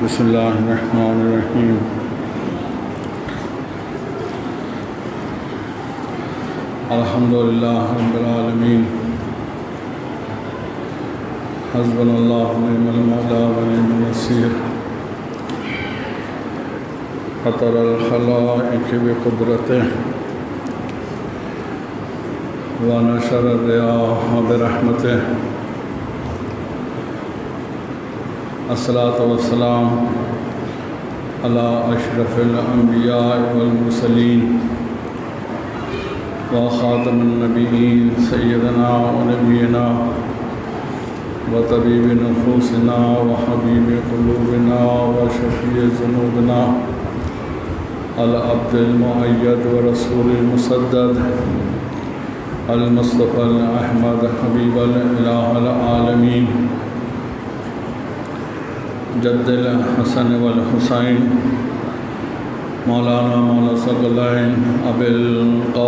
بسم اللہ الرحمن الرحیم الحمدللہ رب العالمین حسبنا اللہ ونعم المولا ونعم النصیر فطر الخلائق بقدرته ونشر الرياح برحمته الصلاة والسلام على أشرف الأنبياء والمرسلين وخاتم النبيين سيدنا ونبينا وطبيب نفوسنا وحبيب قلوبنا وشفيع ذنوبنا العبد المؤيد ورسول المسدد المصطفى الأحمد حبيب الإله العالمين جد الحسن والحسین مولانا مولا ثقلین ابی القاسم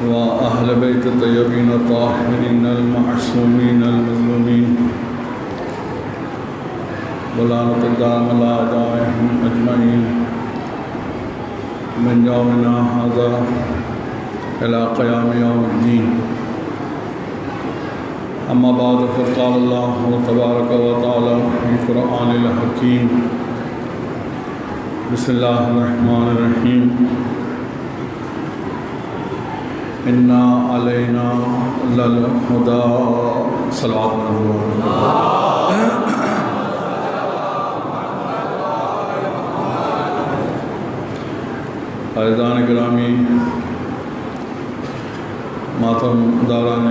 و اہل بیت طیبین الطاہرین المعصومین المظلومین ولعنۃ الدائم علی اعدائہم اجمعین من یومنا ھذا إلى قيام يوم الدين. أما بعد فقال الله تبارك وتعالى في القرآن الحكيم بسم الله الرحمن الرحيم إنا علينا للهدى صلوات عزیزان گرامی، ماتم داران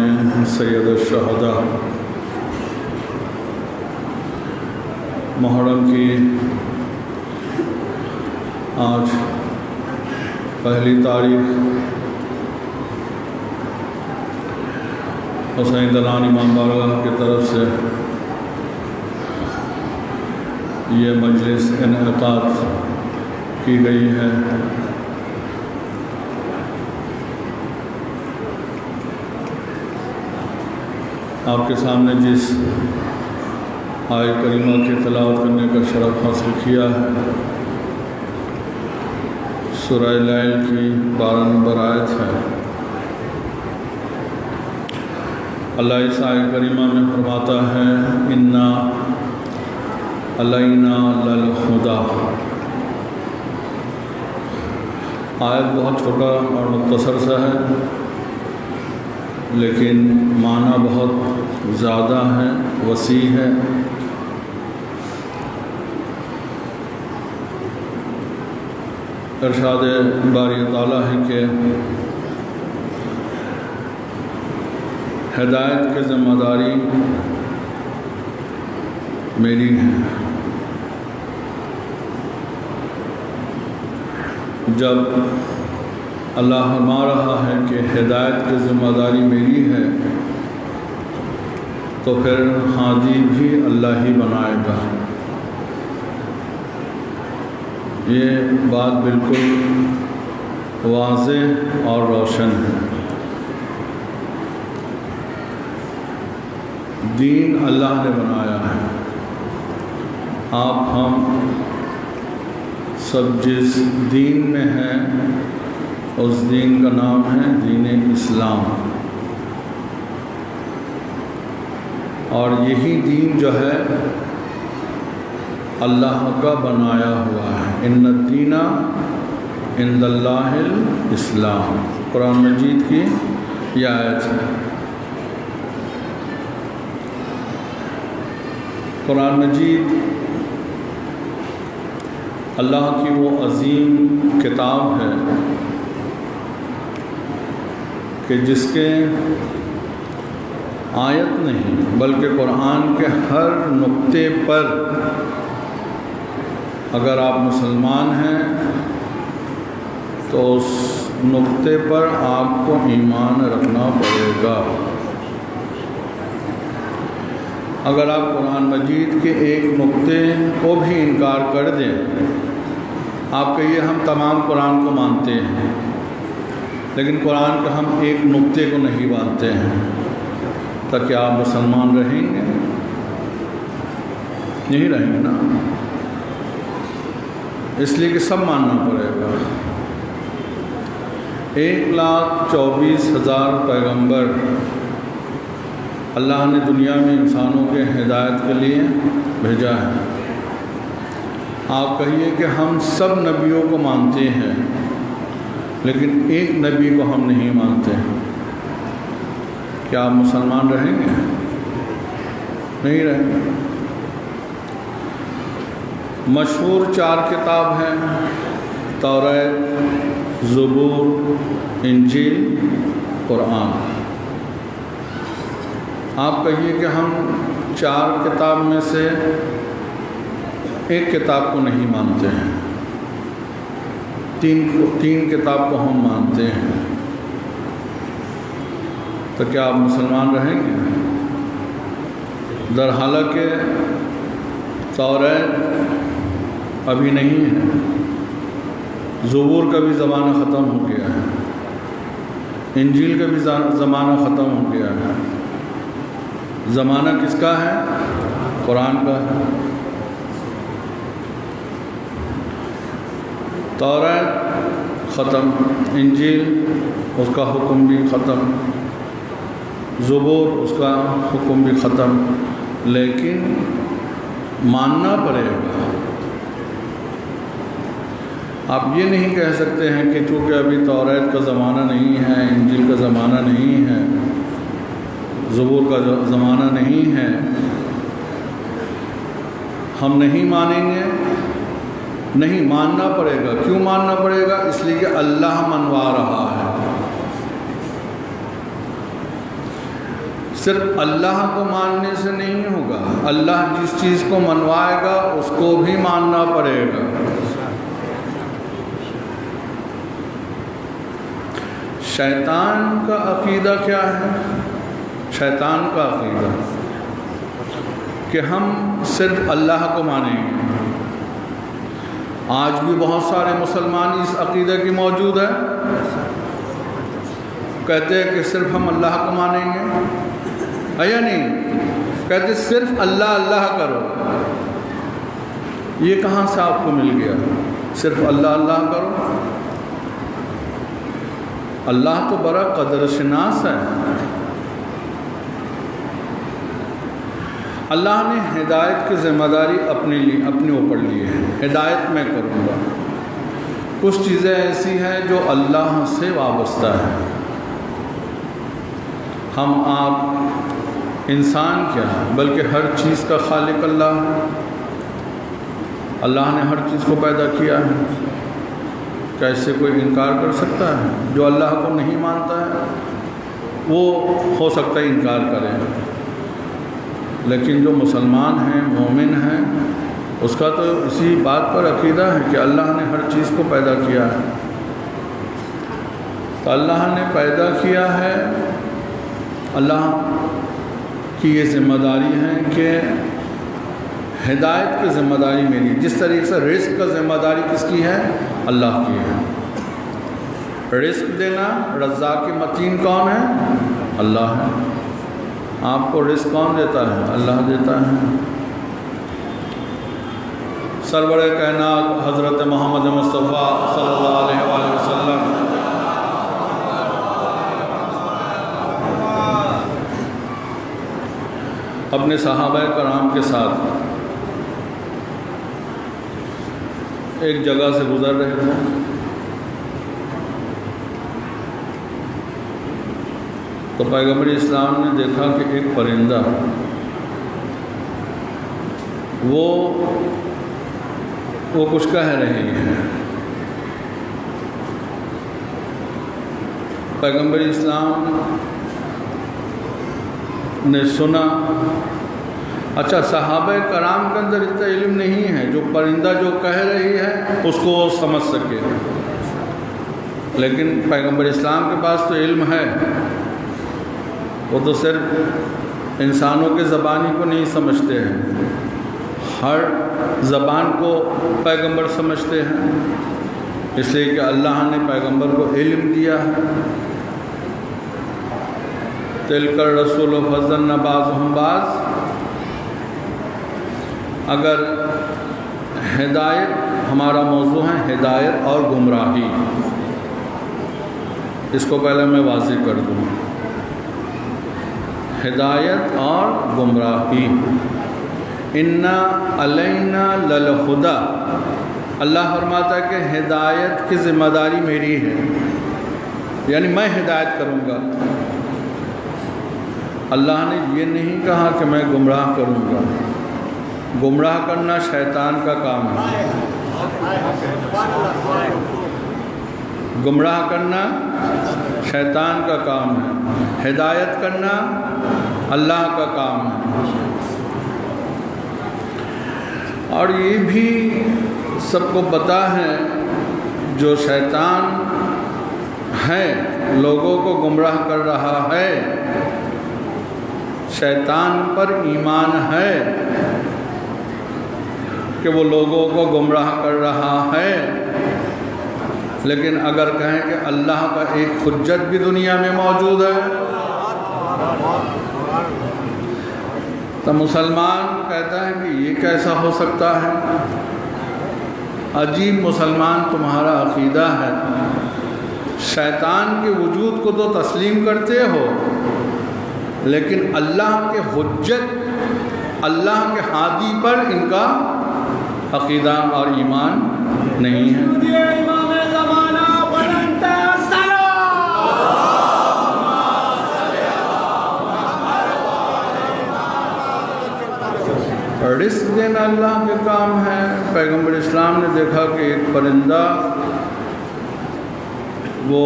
سید الشہداء، محرم کی آج پہلی تاریخ حسین دلان امام بارگاہ کی طرف سے یہ مجلس انعقاد کی گئی ہے۔ آپ کے سامنے جس آیت کریمہ کی تلاوت کرنے کا شرف حاصل کیا ہے، سورہ لیل کی 12 نمبر آیت ہے۔ اللہ اس آیت کریمہ میں فرماتا ہے اِنَّا عَلَيْنَا لَلْہُدَى۔ آیت بہت چھوٹا اور مختصر سا ہے، لیکن معنی بہت زیادہ ہے، وسیع ہے۔ ارشاد باری تعالیٰ ہے کہ ہدایت کی ذمہ داری میری ہے۔ جب اللہ فرما رہا ہے کہ ہدایت کی ذمہ داری میری ہے، تو پھر ہادی بھی اللہ ہی بنائے گا۔ یہ بات بالکل واضح اور روشن ہے۔ دین اللہ نے بنایا ہے۔ آپ ہم سب جس دین میں ہیں اس دین کا نام ہے دین اسلام، اور یہی دین جو ہے اللہ کا بنایا ہوا ہے۔ ان الدین عند اللہ الاسلام، قرآن مجید کی یہ آیت ہے۔ قرآن مجید اللہ کی وہ عظیم کتاب ہے کہ جس کے آیت نہیں بلکہ قرآن کے ہر نقطے پر اگر آپ مسلمان ہیں تو اس نقطے پر آپ کو ایمان رکھنا پڑے گا۔ اگر آپ قرآن مجید کے ایک نقطے کو بھی انکار کر دیں، آپ کہیے ہم تمام قرآن کو مانتے ہیں، لیکن قرآن کے ہم ایک نقطے کو نہیں مانتے ہیں، تو کیا آپ مسلمان رہیں گے؟ نہیں رہیں گے نا، اس لیے کہ سب ماننا پڑے گا۔ 1,24,000 پیغمبر اللہ نے دنیا میں انسانوں کے ہدایت کے لیے بھیجا ہے۔ آپ کہیے کہ ہم سب نبیوں کو مانتے ہیں لیکن ایک نبی کو ہم نہیں مانتے، کیا آپ مسلمان رہیں گے؟ نہیں رہیں گے۔ مشہور 4 کتاب ہیں، توریت، زبور، انجیل، قرآن۔ آپ کہیے کہ ہم 4 کتاب میں سے ایک کتاب کو نہیں مانتے ہیں، 3 کتاب کو ہم مانتے ہیں، تو کیا آپ مسلمان رہیں گے؟ در حالانکہ توریت ابھی نہیں ہے، زبور کا بھی زمانہ ختم ہو گیا ہے، انجیل کا بھی زمانہ ختم ہو گیا ہے، زمانہ کس کا ہے؟ قرآن کا ہے۔ توریت ختم، انجیل اس کا حکم بھی ختم، زبور اس کا حکم بھی ختم، لیکن ماننا پڑے گا۔ آپ یہ نہیں کہہ سکتے ہیں کہ چونکہ ابھی توریت کا زمانہ نہیں ہے، انجیل کا زمانہ نہیں ہے، زبور کا زمانہ نہیں ہے، ہم نہیں مانیں گے۔ نہیں، ماننا پڑے گا۔ کیوں ماننا پڑے گا؟ اس لیے کہ اللہ منوا رہا ہے۔ صرف اللہ کو ماننے سے نہیں ہوگا، اللہ جس چیز کو منوائے گا اس کو بھی ماننا پڑے گا۔ شیطان کا عقیدہ کیا ہے؟ شیطان کا عقیدہ کہ ہم صرف اللہ کو مانیں گے۔ آج بھی بہت سارے مسلمان اس عقیدہ کی موجود ہے، کہتے ہیں کہ صرف ہم اللہ کو مانیں گے، ہے یا نہیں؟ کہتے صرف اللہ اللہ کرو۔ یہ کہاں سے آپ کو مل گیا؟ صرف اللہ اللہ کرو۔ اللہ تو بڑا قدر شناس ہے۔ اللہ نے ہدایت کی ذمہ داری اپنے اوپر لی ہے، ہدایت میں کروں گا۔ کچھ چیزیں ایسی ہیں جو اللہ سے وابستہ ہیں۔ ہم آپ انسان کیا ہے، بلکہ ہر چیز کا خالق اللہ ہے۔ اللہ نے ہر چیز کو پیدا کیا ہے، کیسے کوئی انکار کر سکتا ہے؟ جو اللہ کو نہیں مانتا ہے وہ ہو سکتا ہے انکار کرے، لیکن جو مسلمان ہیں، مومن ہیں، اس کا تو اسی بات پر عقیدہ ہے کہ اللہ نے ہر چیز کو پیدا کیا ہے۔ تو اللہ نے پیدا کیا ہے، اللہ کی یہ ذمہ داری ہے کہ ہدایت کی ذمہ داری میری، جس طریقے سے رزق کا ذمہ داری کس کی ہے؟ اللہ کی ہے۔ رزق دینا، رزاق متین کون ہے؟ اللہ ہے۔ آپ کو رزق کون دیتا ہے؟ اللہ دیتا ہے۔ سرور کائنات حضرت محمد مصطفیٰ صلی اللہ علیہ وآلہ وسلم اپنے صحابہ کرام کے ساتھ ایک جگہ سے گزر رہے تھے، تو پیغمبر اسلام نے دیکھا کہ ایک پرندہ وہ کچھ کہہ رہے ہیں۔ پیغمبر اسلام نے سنا۔ اچھا، صحابہ کرام کے اندر اتنا علم نہیں ہے جو پرندہ جو کہہ رہی ہے اس کو سمجھ سکے، لیکن پیغمبر اسلام کے پاس تو علم ہے، وہ تو صرف انسانوں کے زبانی کو نہیں سمجھتے ہیں، ہر زبان کو پیغمبر سمجھتے ہیں۔ اس لیے کہ اللہ نے پیغمبر کو علم دیا ہے۔ تلک الرسول فضلنا بعضهم بعض۔ اگر ہدایت، ہمارا موضوع ہے ہدایت اور گمراہی، اس کو پہلے میں واضح کر دوں، ہدایت اور گمراہی۔ انا علینا للہدی، اللہ فرماتا ہے کہ ہدایت کی ذمہ داری میری ہے، یعنی میں ہدایت کروں گا۔ اللہ نے یہ نہیں کہا کہ میں گمراہ کروں گا، گمراہ کرنا شیطان کا کام ہے، گمراہ کرنا شیطان کا کام ہے، ہدایت کرنا اللہ کا کام ہے۔ اور یہ بھی سب کو پتہ ہے، جو شیطان ہے لوگوں کو گمراہ کر رہا ہے، شیطان پر ایمان ہے کہ وہ لوگوں کو گمراہ کر رہا ہے، لیکن اگر کہیں کہ اللہ کا ایک حجت بھی دنیا میں موجود ہے تو مسلمان کہتا ہے کہ یہ کیسا ہو سکتا ہے؟ عجیب مسلمان تمہارا عقیدہ ہے، شیطان کے وجود کو تو تسلیم کرتے ہو، لیکن اللہ کے حجت، اللہ کے ہادی پر ان کا عقیدہ اور ایمان نہیں ہے۔ رزق دینا اللہ کے کام ہے۔ پیغمبر اسلام نے دیکھا کہ ایک پرندہ، وہ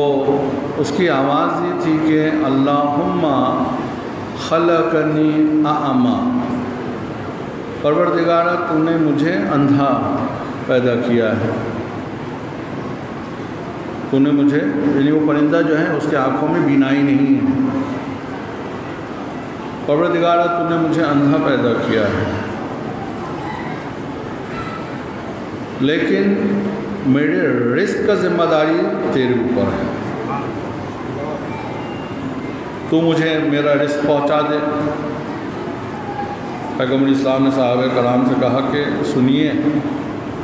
اس کی آواز یہ تھی کہ اللہم خلقنی اعمی، پروردگارہ تو نے مجھے اندھا پیدا کیا ہے، تو نے مجھے، یعنی وہ پرندہ جو ہے اس کے آنکھوں میں بینائی نہیں ہے، پروردگارہ تو نے مجھے اندھا پیدا کیا ہے، لیکن میرے رزق کا ذمہ داری تیرے اوپر ہے، تو مجھے میرا رزق پہنچا دے۔ پیغمبر اسلام نے صحابہ کرام سے کہا کہ سنیے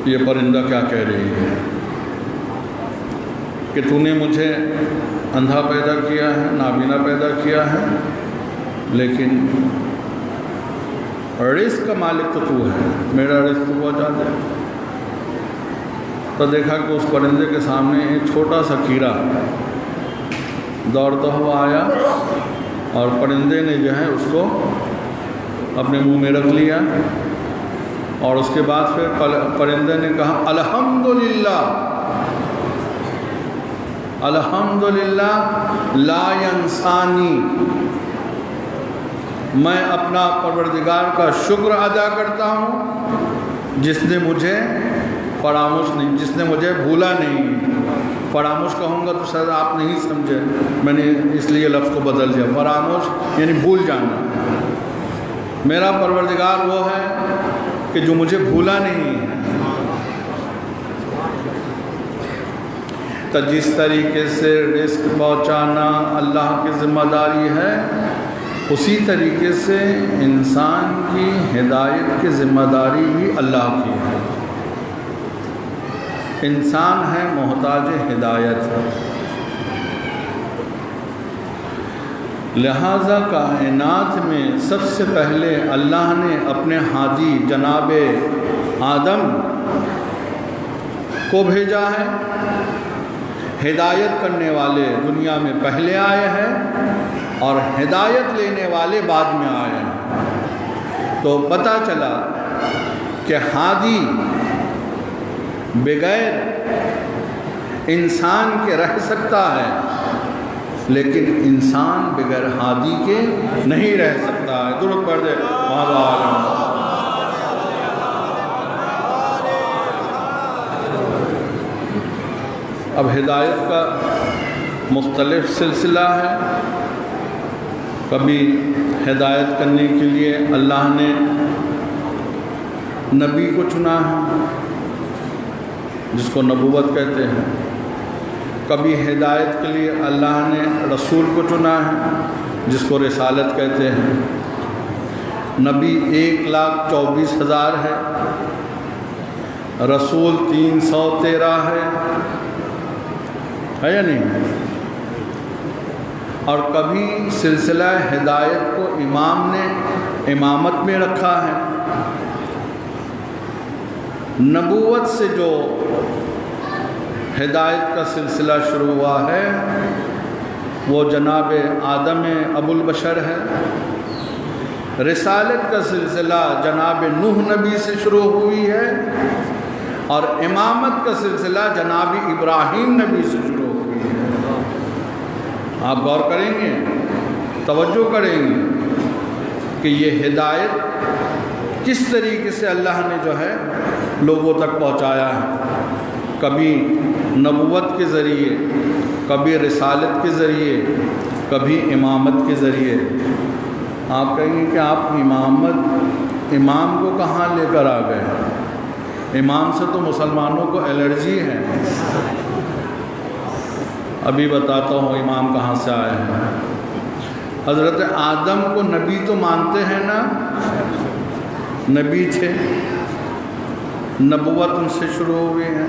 یہ پرندہ کیا کہہ رہی ہے، کہ تو نے مجھے اندھا پیدا کیا ہے، نابینا پیدا کیا ہے، لیکن رزق کا مالک تو ہے، میرا رزق پہنچا دے۔ تو دیکھا کہ اس پرندے کے سامنے ایک چھوٹا سا کیڑا دوڑتا ہوا آیا، اور پرندے نے جو ہے اس کو اپنے منہ میں رکھ لیا، اور اس کے بعد پھر پرندے نے کہا الحمدللہ، الحمدللہ لا ینسانی، میں اپنا پروردگار کا شکر ادا کرتا ہوں جس نے مجھے فراموش نہیں، جس نے مجھے بھولا نہیں۔ فراموش کہوں گا تو شاید آپ نہیں سمجھے، میں نے اس لیے لفظ کو بدل دیا، فراموش یعنی بھول جانا۔ میرا پروردگار وہ ہے کہ جو مجھے بھولا نہیں ہے۔ تو جس طریقے سے رزق پہنچانا اللہ کی ذمہ داری ہے، اسی طریقے سے انسان کی ہدایت کی ذمہ داری بھی اللہ کی ہے۔ انسان ہے محتاج ہدایت، لہذا کائنات میں سب سے پہلے اللہ نے اپنے ہادی جناب آدم کو بھیجا ہے۔ ہدایت کرنے والے دنیا میں پہلے آئے ہیں اور ہدایت لینے والے بعد میں آئے ہیں۔ تو پتہ چلا کہ ہادی بغیر انسان کے رہ سکتا ہے، لیکن انسان بغیر ہادی کے نہیں رہ سکتا ہے۔ درود پڑھ دے مولا عالم۔ اب ہدایت کا مختلف سلسلہ ہے۔ کبھی ہدایت کرنے کے لیے اللہ نے نبی کو چنا ہے، جس کو نبوت کہتے ہیں، کبھی ہدایت کے لیے اللہ نے رسول کو چنا ہے جس کو رسالت کہتے ہیں۔ نبی 1,24,000 ہے، رسول 313 ہے یا نہیں؟ اور کبھی سلسلہ ہدایت کو امام نے امامت میں رکھا ہے۔ نبوت سے جو ہدایت کا سلسلہ شروع ہوا ہے وہ جناب آدم ابو البشر ہے۔ رسالت کا سلسلہ جناب نوح نبی سے شروع ہوئی ہے، اور امامت کا سلسلہ جناب ابراہیم نبی سے شروع ہوئی ہے۔ آپ غور کریں گے، توجہ کریں گے کہ یہ ہدایت کس طریقے سے اللہ نے جو ہے لوگوں تک پہنچایا ہے، کبھی نبوت کے ذریعے، کبھی رسالت کے ذریعے، کبھی امامت کے ذریعے۔ آپ کہیں گے کہ آپ امام کو کہاں لے کر آ گئے؟ امام سے تو مسلمانوں کو الرجی ہے۔ ابھی بتاتا ہوں امام کہاں سے آئے ہیں۔ حضرت آدم کو نبی تو مانتے ہیں نا، نبی تھے، نبوت ان سے شروع ہوئی ہے۔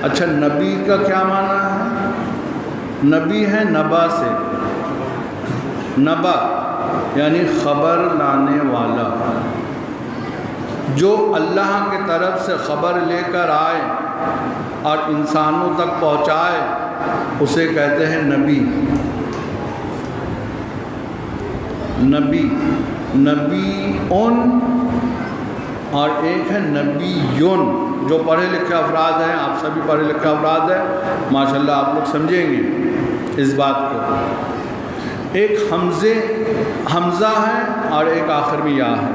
اچھا، نبی کا کیا معنی ہے؟ نبی ہے نبا سے، نبا یعنی خبر لانے والا، جو اللہ کی طرف سے خبر لے کر آئے اور انسانوں تک پہنچائے، اسے کہتے ہیں نبی۔ نبی اور ایک ہے نبیون۔ جو پڑھے لکھے افراد ہیں، آپ سبھی پڑھے لکھے افراد ہیں، ماشاءاللہ آپ لوگ سمجھیں گے اس بات کو۔ ایک حمزہ ہے اور ایک آخر میں یا ہے۔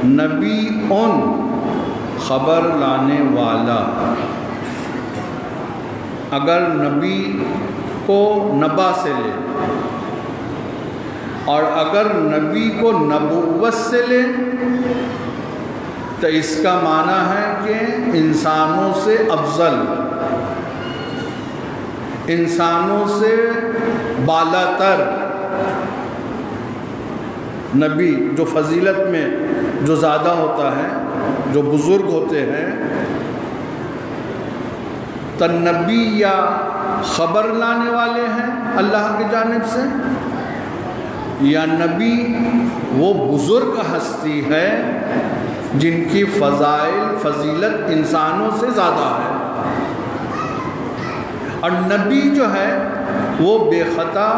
نبیون خبر لانے والا۔ اگر نبی کو نبا سے لے اور اگر نبی کو نبوت سے لے تو اس کا معنی ہے کہ انسانوں سے افضل، انسانوں سے بالا تر نبی، جو فضیلت میں جو زیادہ ہوتا ہے، جو بزرگ ہوتے ہیں۔ تو نبی یا خبر لانے والے ہیں اللہ کی جانب سے، یا نبی وہ بزرگ ہستی ہے جن کی فضیلت انسانوں سے زیادہ ہے۔ اور نبی جو ہے وہ بے خطا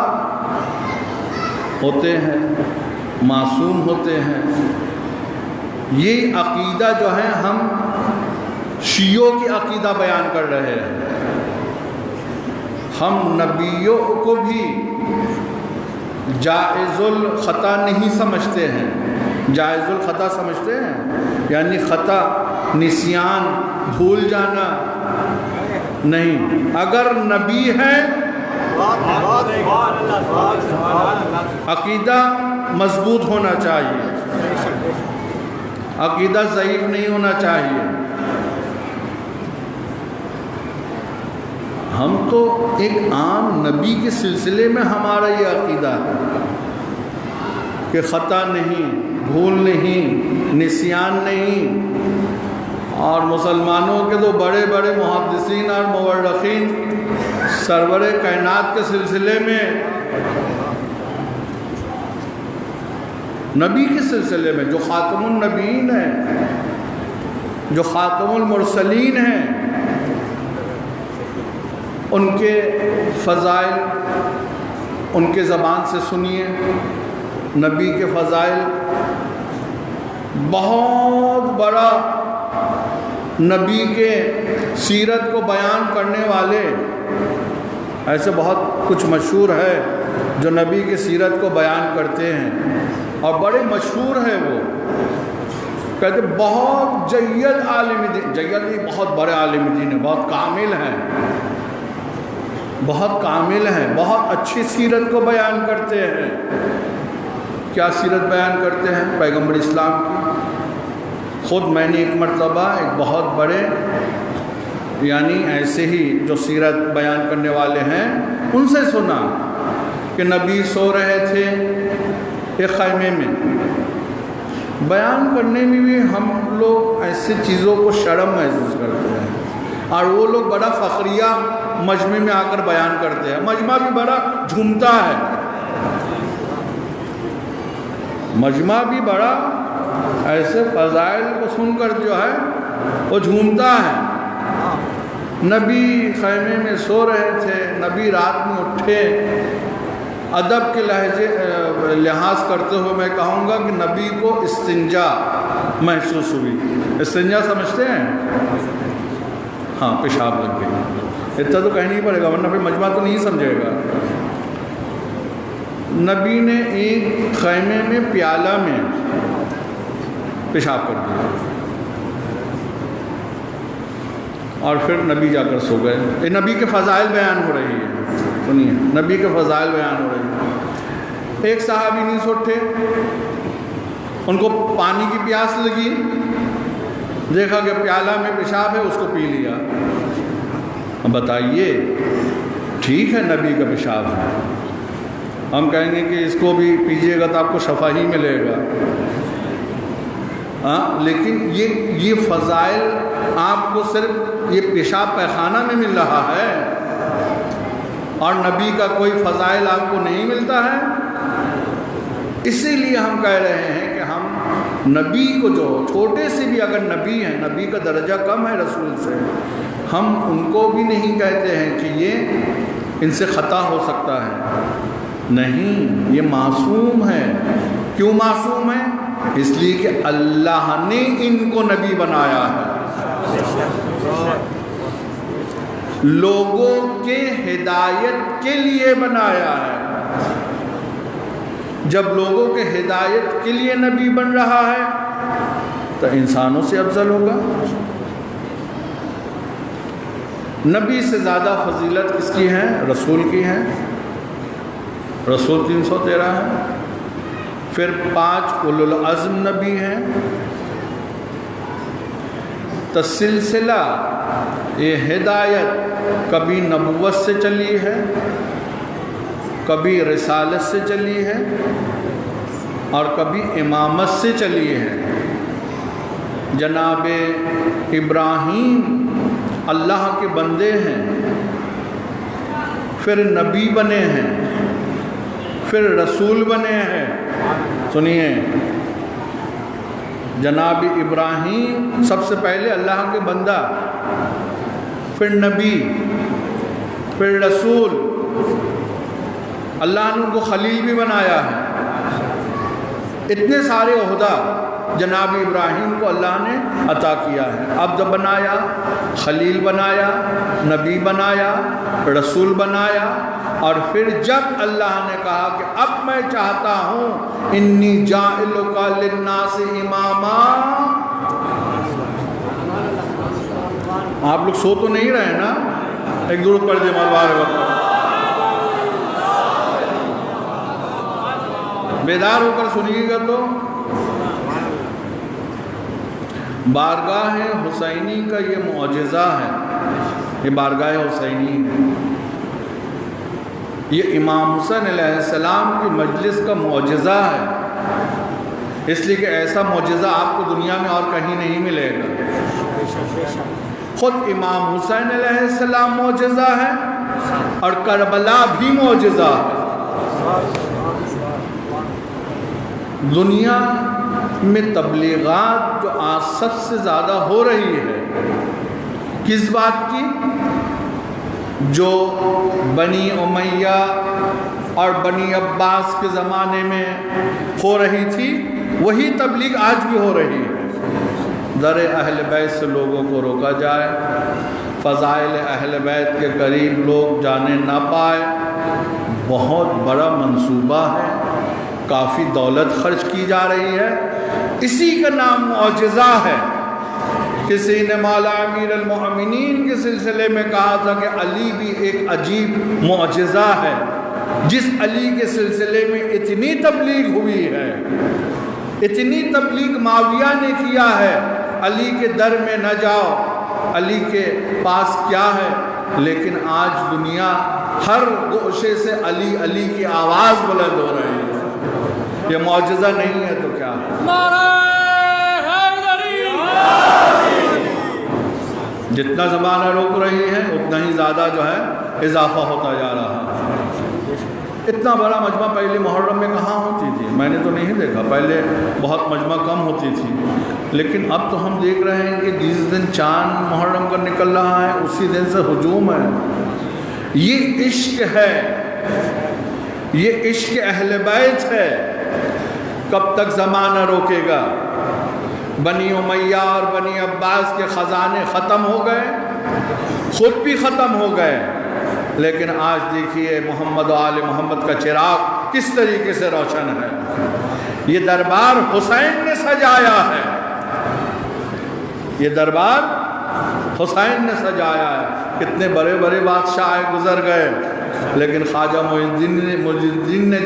ہوتے ہیں، معصوم ہوتے ہیں۔ یہ عقیدہ جو ہے ہم شیعوں کی عقیدہ بیان کر رہے ہیں۔ ہم نبیوں کو بھی جائز الخطا نہیں سمجھتے ہیں۔ جائز الخطا سمجھتے ہیں یعنی خطا، نسیان، بھول جانا نہیں۔ اگر نبی ہے عقیدہ مضبوط ہونا چاہیے، عقیدہ ضعیف نہیں ہونا چاہیے۔ ہم تو ایک عام نبی کے سلسلے میں ہمارا یہ عقیدہ ہے کہ خطا نہیں، بھول نہیں، نسیان نہیں۔ اور مسلمانوں کے تو بڑے بڑے محدثین اور مورخین سرور کائنات کے سلسلے میں، نبی کے سلسلے میں، جو خاتم النبیین ہیں، جو خاتم المرسلین ہیں، ان کے فضائل ان کے زبان سے سنیے۔ نبی کے فضائل، بہت بڑا نبی کے سیرت کو بیان کرنے والے، ایسے بہت کچھ مشہور ہے جو نبی کی سیرت کو بیان کرتے ہیں اور بڑے مشہور ہیں۔ وہ کہتے بہت جید عالم دین، جید نہیں، بہت بڑے عالم دین ہیں، بہت کامل ہیں، بہت کامل ہیں، بہت اچھی سیرت کو بیان کرتے ہیں۔ کیا سیرت بیان کرتے ہیں؟ پیغمبر اسلام کی۔ خود میں نے ایک مرتبہ ایک بہت بڑے یعنی ایسے ہی جو سیرت بیان کرنے والے ہیں ان سے سنا کہ نبی سو رہے تھے ایک خیمے میں. بیان کرنے میں بھی ہم لوگ ایسی چیزوں کو شرم محسوس کرتے ہیں، اور وہ لوگ بڑا فخریہ مجمع میں آ کر بیان کرتے ہیں. مجمع بھی بڑا جھومتا ہے، مجمع بھی بڑا ایسے فضائل کو سن کر جو ہے وہ جھومتا ہے. نبی خیمے میں سو رہے تھے، نبی رات میں اٹھے. ادب کے لحاظ کرتے ہوئے میں کہوں گا کہ نبی کو استنجا محسوس ہوئی. استنجا سمجھتے ہیں؟ ہاں، پیشاب لگ گئی. اتنا تو کہنا ہی پڑے گا ورنہ پھر مجمع تو نہیں سمجھے گا. نبی نے ایک خیمے میں پیالہ میں پیشاب کر دیا اور پھر نبی جا کر سو گئے. یہ نبی کے فضائل بیان ہو رہی ہے، سنیے، نبی کے فضائل بیان ہو رہی ہے. ایک صحابی نہیں سوٹے، ان کو پانی کی پیاس لگی، دیکھا کہ پیالہ میں پیشاب ہے، اس کو پی لیا. اب بتائیے، ٹھیک ہے نبی کا پیشاب ہے، ہم کہیں گے کہ اس کو بھی پیجیے گا تو آپ کو شفا ہی ملے گا. لیکن یہ فضائل آپ کو صرف یہ پیشاب پیخانہ میں مل رہا ہے اور نبی کا کوئی فضائل آپ کو نہیں ملتا ہے. اسی لیے ہم کہہ رہے ہیں کہ ہم نبی کو، جو چھوٹے سے بھی اگر نبی ہیں، نبی کا درجہ کم ہے رسول سے، ہم ان کو بھی نہیں کہتے ہیں کہ یہ ان سے خطا ہو سکتا ہے. نہیں، یہ معصوم ہے. کیوں معصوم ہے؟ اس لیے کہ اللہ نے ان کو نبی بنایا ہے، لوگوں کے ہدایت کے لیے بنایا ہے. جب لوگوں کے ہدایت کے لیے نبی بن رہا ہے تو انسانوں سے افضل ہوگا. نبی سے زیادہ فضیلت کس کی ہے؟ رسول کی ہے. رسول 313 ہے. پھر 5 اولو العزم نبی ہیں. تو سلسلہ یہ ہدایت کبھی نبوت سے چلی ہے، کبھی رسالت سے چلی ہے، اور کبھی امامت سے چلی ہے. جناب ابراہیم اللہ کے بندے ہیں، پھر نبی بنے ہیں، پھر رسول بنے ہیں. سنیے، جناب ابراہیم سب سے پہلے اللہ کے بندہ، پھر نبی، پھر رسول. اللہ نے ان کو خلیل بھی بنایا ہے. اتنے سارے عہدہ جناب ابراہیم کو اللہ نے عطا کیا ہے. عبد بنایا، خلیل بنایا، نبی بنایا، رسول بنایا، اور پھر جب اللہ نے کہا کہ اب میں چاہتا ہوں انی جاعلک للناس اماما. آپ لوگ سو تو نہیں رہے نا؟ ایک درود پڑھ دیں مالوار وقت. بیدار ہو کر سنیے گا تو بارگاہ حسینی کا یہ معجزہ ہے. یہ بارگاہ حسینی ہے، یہ امام حسین علیہ السلام کی مجلس کا معجزہ ہے. اس لیے کہ ایسا معجزہ آپ کو دنیا میں اور کہیں نہیں ملے گا. خود امام حسین علیہ السلام معجزہ ہے اور کربلا بھی معجزہ ہے. دنیا میں تبلیغات جو آج سب سے زیادہ ہو رہی ہے، کس بات کی؟ جو بنی امیہ اور بنی عباس کے زمانے میں ہو رہی تھی، وہی تبلیغ آج بھی ہو رہی ہے. در اہل بیت سے لوگوں کو روکا جائے، فضائل اہل بیت کے قریب لوگ جانے نہ پائے. بہت بڑا منصوبہ ہے، کافی دولت خرچ کی جا رہی ہے. اسی کا نام معجزہ ہے. کسی نے مولا امیر المؤمنین کے سلسلے میں کہا تھا کہ علی بھی ایک عجیب معجزہ ہے. جس علی کے سلسلے میں اتنی تبلیغ ہوئی ہے، اتنی تبلیغ معاویہ نے کیا ہے، علی کے در میں نہ جاؤ، علی کے پاس کیا ہے، لیکن آج دنیا ہر گوشے سے علی علی کی آواز بلند ہو رہی ہے۔ یہ معجزہ نہیں ہے تو کیا ہے؟ نعرہ حیدری! جتنا زمانہ رک رہی ہے اتنا ہی زیادہ جو ہے اضافہ ہوتا جا رہا ہے۔ اتنا بڑا مجمع پہلے محرم میں کہاں ہوتی تھی؟ میں نے تو نہیں دیکھا، پہلے بہت مجمع کم ہوتی تھی، لیکن اب تو ہم دیکھ رہے ہیں کہ جس دن چاند محرم کا نکل رہا ہے اسی دن سے ہجوم ہے۔ یہ عشق ہے، یہ عشق اہل بیت ہے۔ کب تک زمانہ روکے گا؟ بنی امیہ اور بنی عباس کے خزانے ختم ہو گئے، خود بھی ختم ہو گئے، لیکن آج دیکھیے محمد و آل محمد کا چراغ کس طریقے سے روشن ہے۔ یہ دربار حسین نے سجایا ہے، یہ دربار حسین نے سجایا ہے۔ کتنے بڑے بڑے بادشاہ گزر گئے، لیکن خواجہ معین الدین نے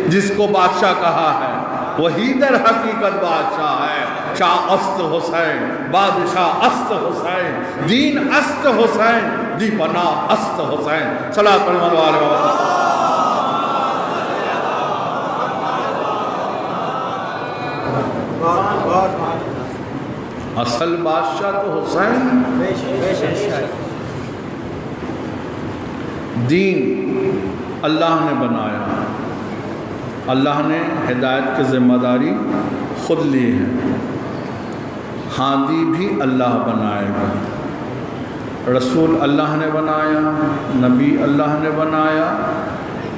جس کو بادشاہ کہا ہے وہی در حقیقت بادشاہ ہے۔ شاہ است حسین، بادشاہ است حسین، دین است حسین، دی پناہ است حسین۔ صلاۃ محمد و آل محمد۔ اصل بادشاہ تو حسین، دین اللہ نے بنایا، اللہ نے ہدایت کی ذمہ داری خود لی ہے، ہادی بھی اللہ بنائے گا، رسول اللہ نے بنایا، نبی اللہ نے بنایا۔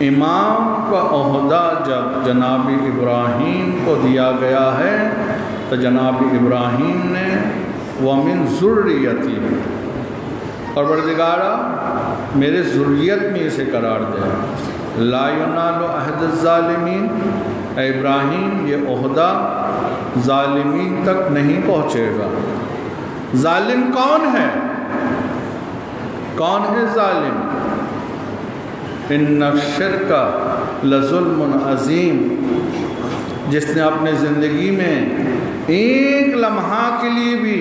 امام کا عہدہ جب جناب ابراہیم کو دیا گیا ہے تو جناب ابراہیم نے وَمِن ذُرِّيَّتِي، پروردگارا میرے ذریت میں اسے قرار دے، لا ينال عہد الظالمین، اے ابراہیم یہ عہدہ ظالمین تک نہیں پہنچے گا۔ ظالم کون ہے؟ کون ہے ظالم؟ ان الشرک لظلم عظیم، جس نے اپنے زندگی میں ایک لمحہ کے لیے بھی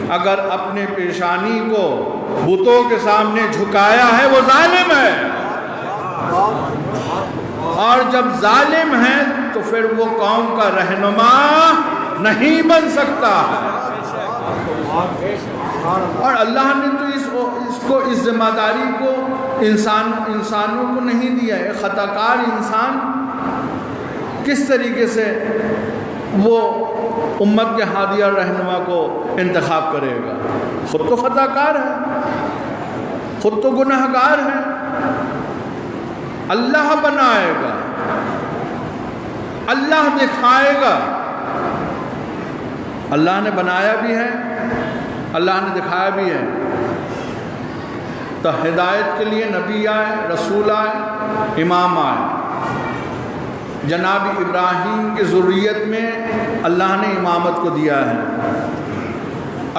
اگر اپنے پیشانی کو بتوں کے سامنے جھکایا ہے وہ ظالم ہے، اور جب ظالم ہے تو پھر وہ قوم کا رہنما نہیں بن سکتا۔ اور اللہ نے تو اس ذمہ داری کو انسانوں کو نہیں دیا ہے۔ خطا کار انسان کس طریقے سے وہ امت کے ہادی اور رہنما کو انتخاب کرے گا؟ خود تو خطا کار ہے، خود تو گناہ گار ہے۔ اللہ بنائے گا، اللہ دکھائے گا۔ اللہ نے بنایا بھی ہے، اللہ نے دکھایا بھی ہے۔ تو ہدایت کے لیے نبی آئے، رسول آئے، امام آئے۔ جناب ابراہیم کی ذریت میں اللہ نے امامت کو دیا ہے۔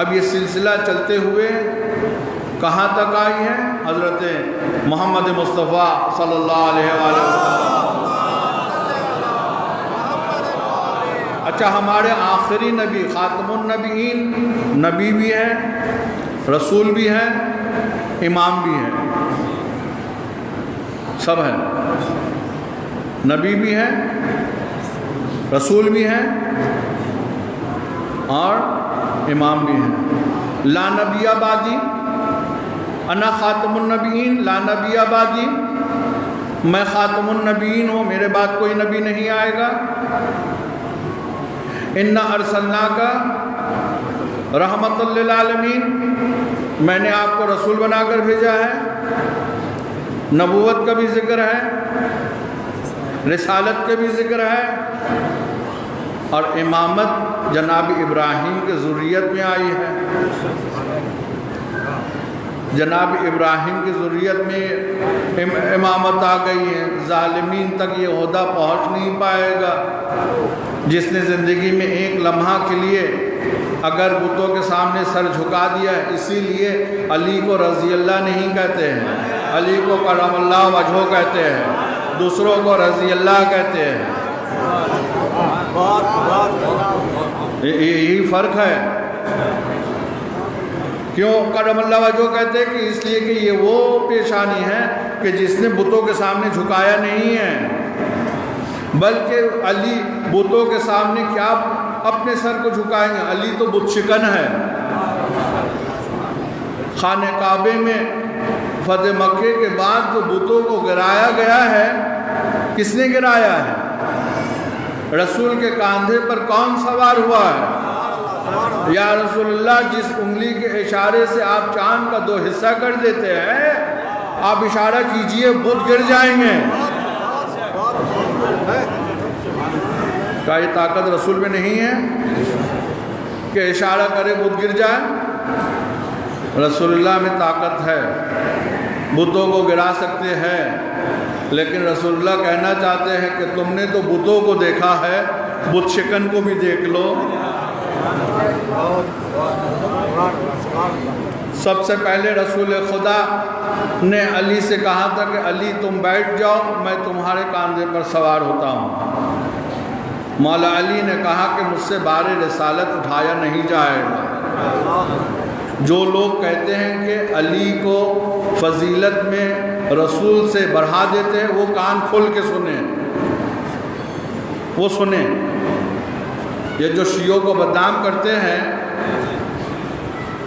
اب یہ سلسلہ چلتے ہوئے کہاں تک آئی ہے؟ حضرت محمد مصطفیٰ صلی اللہ علیہ وآلہ وسلم۔ اچھا، ہمارے آخری نبی خاتم النبیین نبی بھی ہے، رسول بھی ہے، امام بھی ہے، سب ہے۔ نبی بھی ہے، رسول بھی ہے اور امام بھی ہے۔ لا نبی بعدی، انا خاتم النبیین لا نبی بعدی، میں خاتم النبیین ہوں، میرے بعد کوئی نبی نہیں آئے گا۔ انا ارسلناک رحمۃ للعالمین، میں نے آپ کو رسول بنا کر بھیجا ہے۔ نبوت کا بھی ذکر ہے، رسالت کا بھی ذکر ہے، اور امامت جناب ابراہیم کے ذریت میں آئی ہے۔ جناب ابراہیم کی ذریت میں امامت آ گئی ہے۔ ظالمین تک یہ عہدہ پہنچ نہیں پائے گا۔ جس نے زندگی میں ایک لمحہ کے لیے اگر بتوں کے سامنے سر جھکا دیا ہے، اسی لیے علی کو رضی اللہ نہیں کہتے ہیں، علی کو کرم اللہ وجہہ کہتے ہیں، دوسروں کو رضی اللہ کہتے ہیں۔ یہی فرق ہے کیوں کرم اللہ وجہ کہتے ہیں کہ اس لیے کہ یہ وہ پیشانی ہے کہ جس نے بتوں کے سامنے جھکایا نہیں ہے، بلکہ علی بتوں کے سامنے کیا اپنے سر کو جھکائیں گے، علی تو بت شکن ہے۔ خانہ کعبے میں فتح مکے کے بعد جو بتوں کو گرایا گیا ہے، کس نے گرایا ہے؟ رسول کے کاندھے پر کون سوار ہوا ہے؟ یا رسول اللہ، جس انگلی کے اشارے سے آپ چاند کا 2 حصہ کر دیتے ہیں، آپ اشارہ کیجئے بت گر جائیں گے۔ کیا یہ طاقت رسول میں نہیں ہے کہ اشارہ کرے بت گر جائے؟ رسول اللہ میں طاقت ہے، بتوں کو گرا سکتے ہیں، لیکن رسول اللہ کہنا چاہتے ہیں کہ تم نے تو بتوں کو دیکھا ہے، بت شکن کو بھی دیکھ لو۔ سب سے پہلے رسول خدا نے علی سے کہا تھا کہ علی تم بیٹھ جاؤ، میں تمہارے کاندھے پر سوار ہوتا ہوں۔ مولا علی نے کہا کہ مجھ سے بار رسالت اٹھایا نہیں جائے گا۔ جو لوگ کہتے ہیں کہ علی کو فضیلت میں رسول سے بڑھا دیتے ہیں، وہ کان کھول کے سنیں، وہ سنیں۔ یہ جو شیعوں کو بدنام کرتے ہیں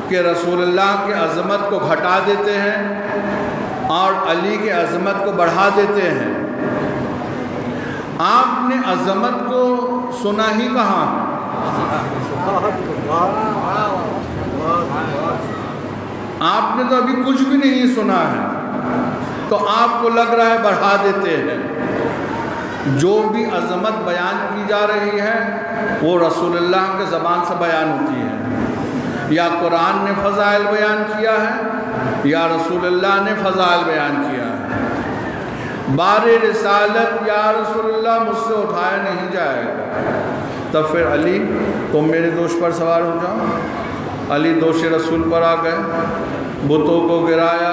کہ رسول اللہ کی عظمت کو گھٹا دیتے ہیں اور علی کی عظمت کو بڑھا دیتے ہیں، آپ نے عظمت کو سنا ہی کہاں؟ آپ نے تو ابھی کچھ بھی نہیں سنا ہے، تو آپ کو لگ رہا ہے بڑھا دیتے ہیں۔ جو بھی عظمت بیان کی جا رہی ہے وہ رسول اللہ کے زبان سے بیان ہوتی ہے، یا قرآن نے فضائل بیان کیا ہے یا رسول اللہ نے فضائل بیان کیا ہے۔ بار رسالت یا رسول اللہ مجھ سے اٹھایا نہیں جائے گا۔ تب پھر علی تم میرے دوش پر سوار ہو جاؤ۔ علی دوش رسول پر آ گئے، بتوں کو گرایا،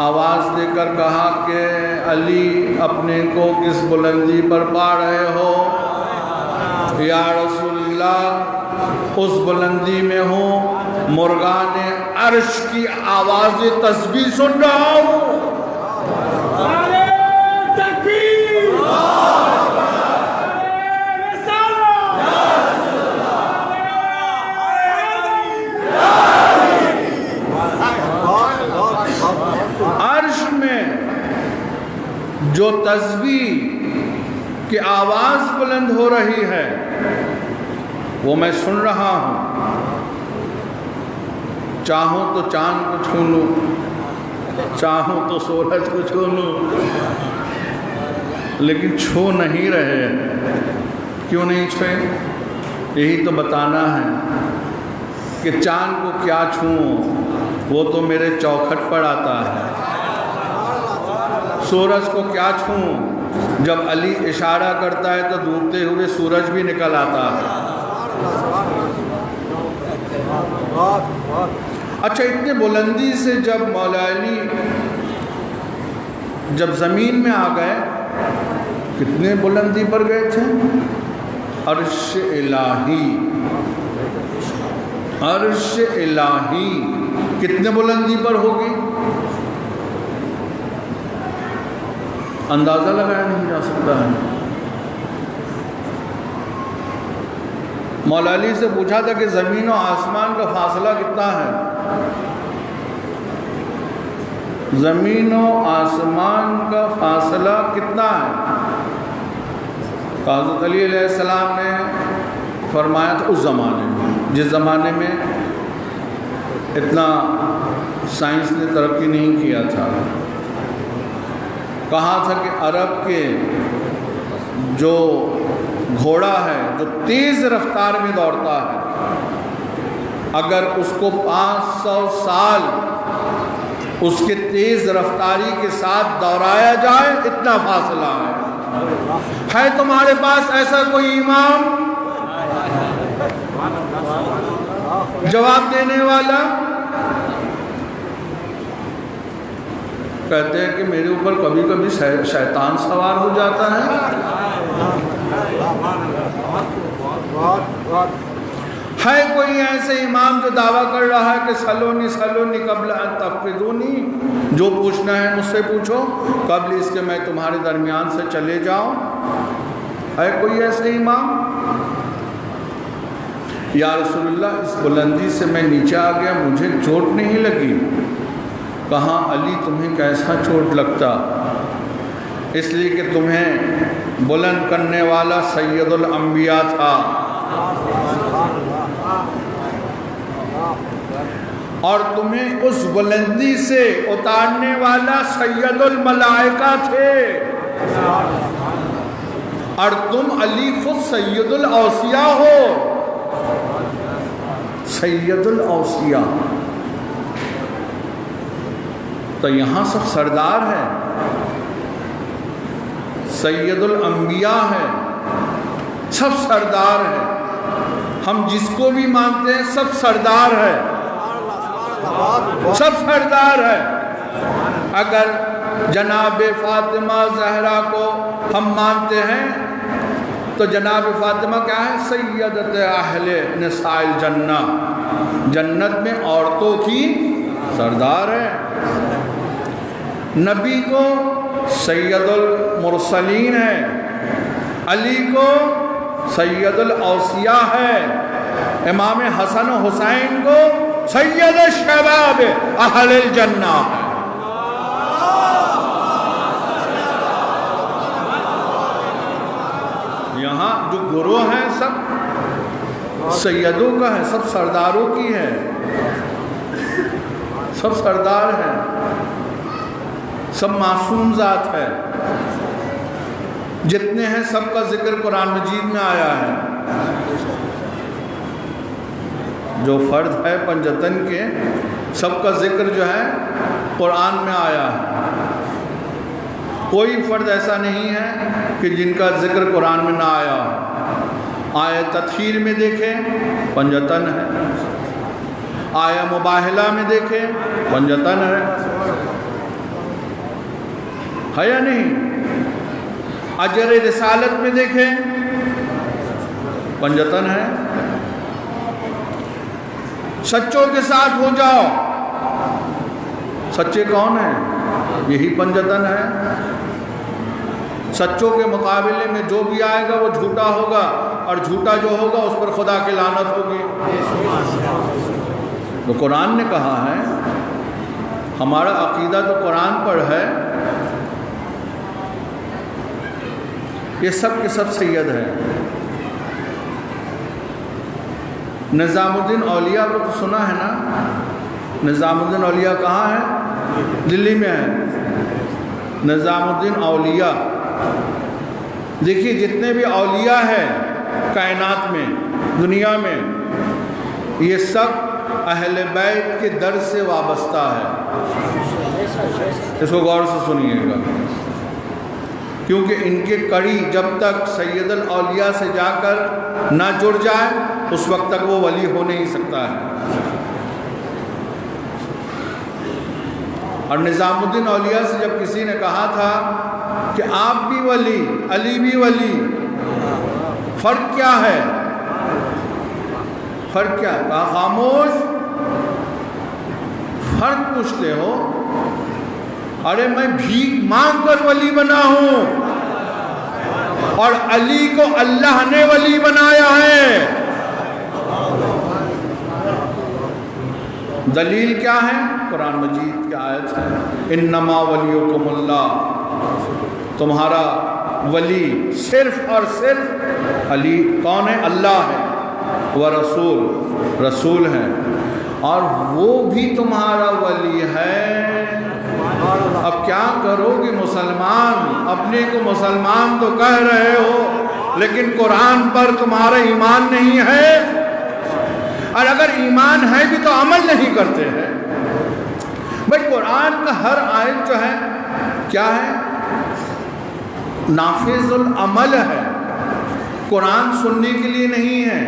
آواز دے کر کہا کہ علی اپنے کو کس بلندی پر پا رہے ہو؟ یا رسول اللہ اس بلندی میں ہوں، مرغان عرش کی آواز تسبیح سن رہا ہوں۔ جو تسبیح کی آواز بلند ہو رہی ہے وہ میں سن رہا ہوں۔ چاہوں تو چاند کو چھو لوں، چاہوں تو سورج کو چھو لوں، لیکن چھو نہیں رہے ہیں۔ کیوں نہیں چھوئے؟ یہی تو بتانا ہے کہ چاند کو کیا چھوؤں، وہ تو میرے چوکھٹ پر آتا ہے۔ سورج کو کیا چھوؤں، جب علی اشارہ کرتا ہے تو ڈوبتے ہوئے سورج بھی نکل آتا ہے۔ اچھا، اتنے بلندی سے جب مولا علی جب زمین میں آ گئے، کتنے بلندی پر گئے تھے؟ عرش الہی، عرش الہی کتنے بلندی پر ہوگی؟ اندازہ لگایا نہیں جا سکتا ہے۔ مولا علی سے پوچھا تھا کہ زمین و آسمان کا فاصلہ کتنا ہے؟ زمین و آسمان کا فاصلہ کتنا ہے؟ حضرت علی علیہ السلام نے فرمایا تھا اس زمانے میں، جس زمانے میں اتنا سائنس نے ترقی نہیں کیا تھا، کہا تھا کہ عرب کے جو گھوڑا ہے جو تیز رفتار میں دوڑتا ہے، اگر اس کو 500 سال اس کے تیز رفتاری کے ساتھ دوڑایا جائے اتنا فاصلہ ہے تمہارے پاس ایسا کوئی امام جواب دینے والا؟ کہتے ہیں کہ میرے اوپر کبھی کبھی شیطان سوار ہو جاتا ہے کوئی کوئی ایسے امام جو دعویٰ کر رہا ہے کہ سلونی قبل ان تفقدونی، جو پوچھنا ہے مجھ سے پوچھو قبل اس کے میں تمہارے درمیان سے چلے جاؤں؟ ہے کوئی ایسے امام؟ یا رسول اللہ اس بلندی سے میں نیچے آ گیا، مجھے چوٹ نہیں لگی۔ کہاں علی تمہیں کیسا چوٹ لگتا؟ اس لیے کہ تمہیں بلند کرنے والا سید الانبیاء تھا، اور تمہیں اس بلندی سے اتارنے والا سید الملائکہ تھے، اور تم علی خود سید الاوصیاء ہو، سید الاوصیاء۔ تو یہاں سب سردار ہیں، سید الانبیاء ہے، سب سردار ہیں۔ ہم جس کو بھی مانتے ہیں سب سردار ہے، سب سردار ہے۔ اگر جناب فاطمہ زہرا کو ہم مانتے ہیں تو جناب فاطمہ کیا ہے؟ سیدت اہل نساء الجنہ، جنت میں عورتوں کی سردار ہے۔ نبی کو سید المرسلین ہے، علی کو سید الاوصیاء ہے، امام حسن و حسین کو سید الشباب اہل الجنہ ہے۔ یہاں جو گروہ ہیں سب سیدوں کا ہے، سب سرداروں کی ہے، سب سردار ہیں، سب معصوم ذات ہے۔ جتنے ہیں سب کا ذکر قرآن مجید میں آیا ہے۔ جو فرد ہے پنجتن کے، سب کا ذکر جو ہے قرآن میں آیا ہے۔ کوئی فرد ایسا نہیں ہے کہ جن کا ذکر قرآن میں نہ آیا۔ آیہ تطہیر میں دیکھیں پنجتن ہے، آیہ مباہلہ میں دیکھیں پنجتن ہے یا نہیں؟ اجر رسالت میں دیکھیں پنجتن ہے۔ سچوں کے ساتھ ہو جاؤ، سچے کون ہیں؟ یہی پنجتن ہے۔ سچوں کے مقابلے میں جو بھی آئے گا وہ جھوٹا ہوگا، اور جھوٹا جو ہوگا اس پر خدا کی لعنت ہوگی۔ تو قرآن نے کہا ہے، ہمارا عقیدہ تو قرآن پر ہے، یہ سب کے سب سید ہیں۔ نظام الدین اولیاء کو تو سنا ہے نا؟ نظام الدین اولیاء کہاں ہے؟ دلی میں ہے نظام الدین اولیاء۔ دیکھیے جتنے بھی اولیاء ہیں کائنات میں، دنیا میں، یہ سب اہل بیت کے در سے وابستہ ہے۔ اس کو غور سے سنیے گا، کیونکہ ان کے کڑی جب تک سید الاولیاء سے جا کر نہ جڑ جائے اس وقت تک وہ ولی ہو نہیں سکتا ہے۔ اور نظام الدین اولیاء سے جب کسی نے کہا تھا کہ آپ بھی ولی، علی بھی ولی، فرق کیا ہے؟ فرق کیا ہے؟ کہا خاموش، فرق پوچھتے ہو؟ ارے میں بھیک مانگ کر ولی بنا ہوں، اور علی کو اللہ نے ولی بنایا ہے۔ دلیل کیا ہے؟ قرآن مجید کی آیت ہے، انما ولیکم اللہ، تمہارا ولی صرف اور صرف علی۔ کون ہے؟ اللہ ہے، ورسول، رسول ہے، اور وہ بھی تمہارا ولی ہے۔ اب کیا کرو گے مسلمان؟ اپنے کو مسلمان تو کہہ رہے ہو، لیکن قرآن پر تمہارا ایمان نہیں ہے، اور اگر ایمان ہے بھی تو عمل نہیں کرتے ہیں۔ بھائی قرآن کا ہر آیت جو ہے کیا ہے؟ نافذ العمل ہے۔ قرآن سننے کے لیے نہیں ہے،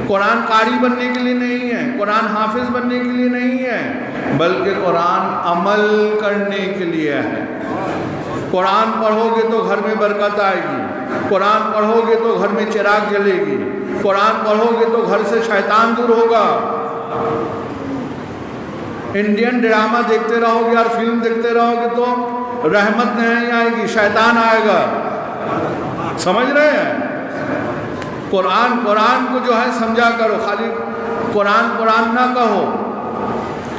قرآن قاری بننے کے لیے نہیں ہے، قرآن حافظ بننے کے لیے نہیں ہے، بلکہ قرآن عمل کرنے کے لیے ہے۔ قرآن پڑھو گے تو گھر میں برکت آئے گی، قرآن پڑھو گے تو گھر میں چراغ جلے گی، قرآن پڑھو گے تو گھر سے شیطان دور ہوگا. انڈین ڈرامہ دیکھتے رہو گے اور فلم دیکھتے رہو گے تو رحمت نہیں آئے گی، شیطان آئے گا. سمجھ رہے ہیں؟ قرآن کو جو ہے سمجھا کرو، خالی قرآن نہ کہو.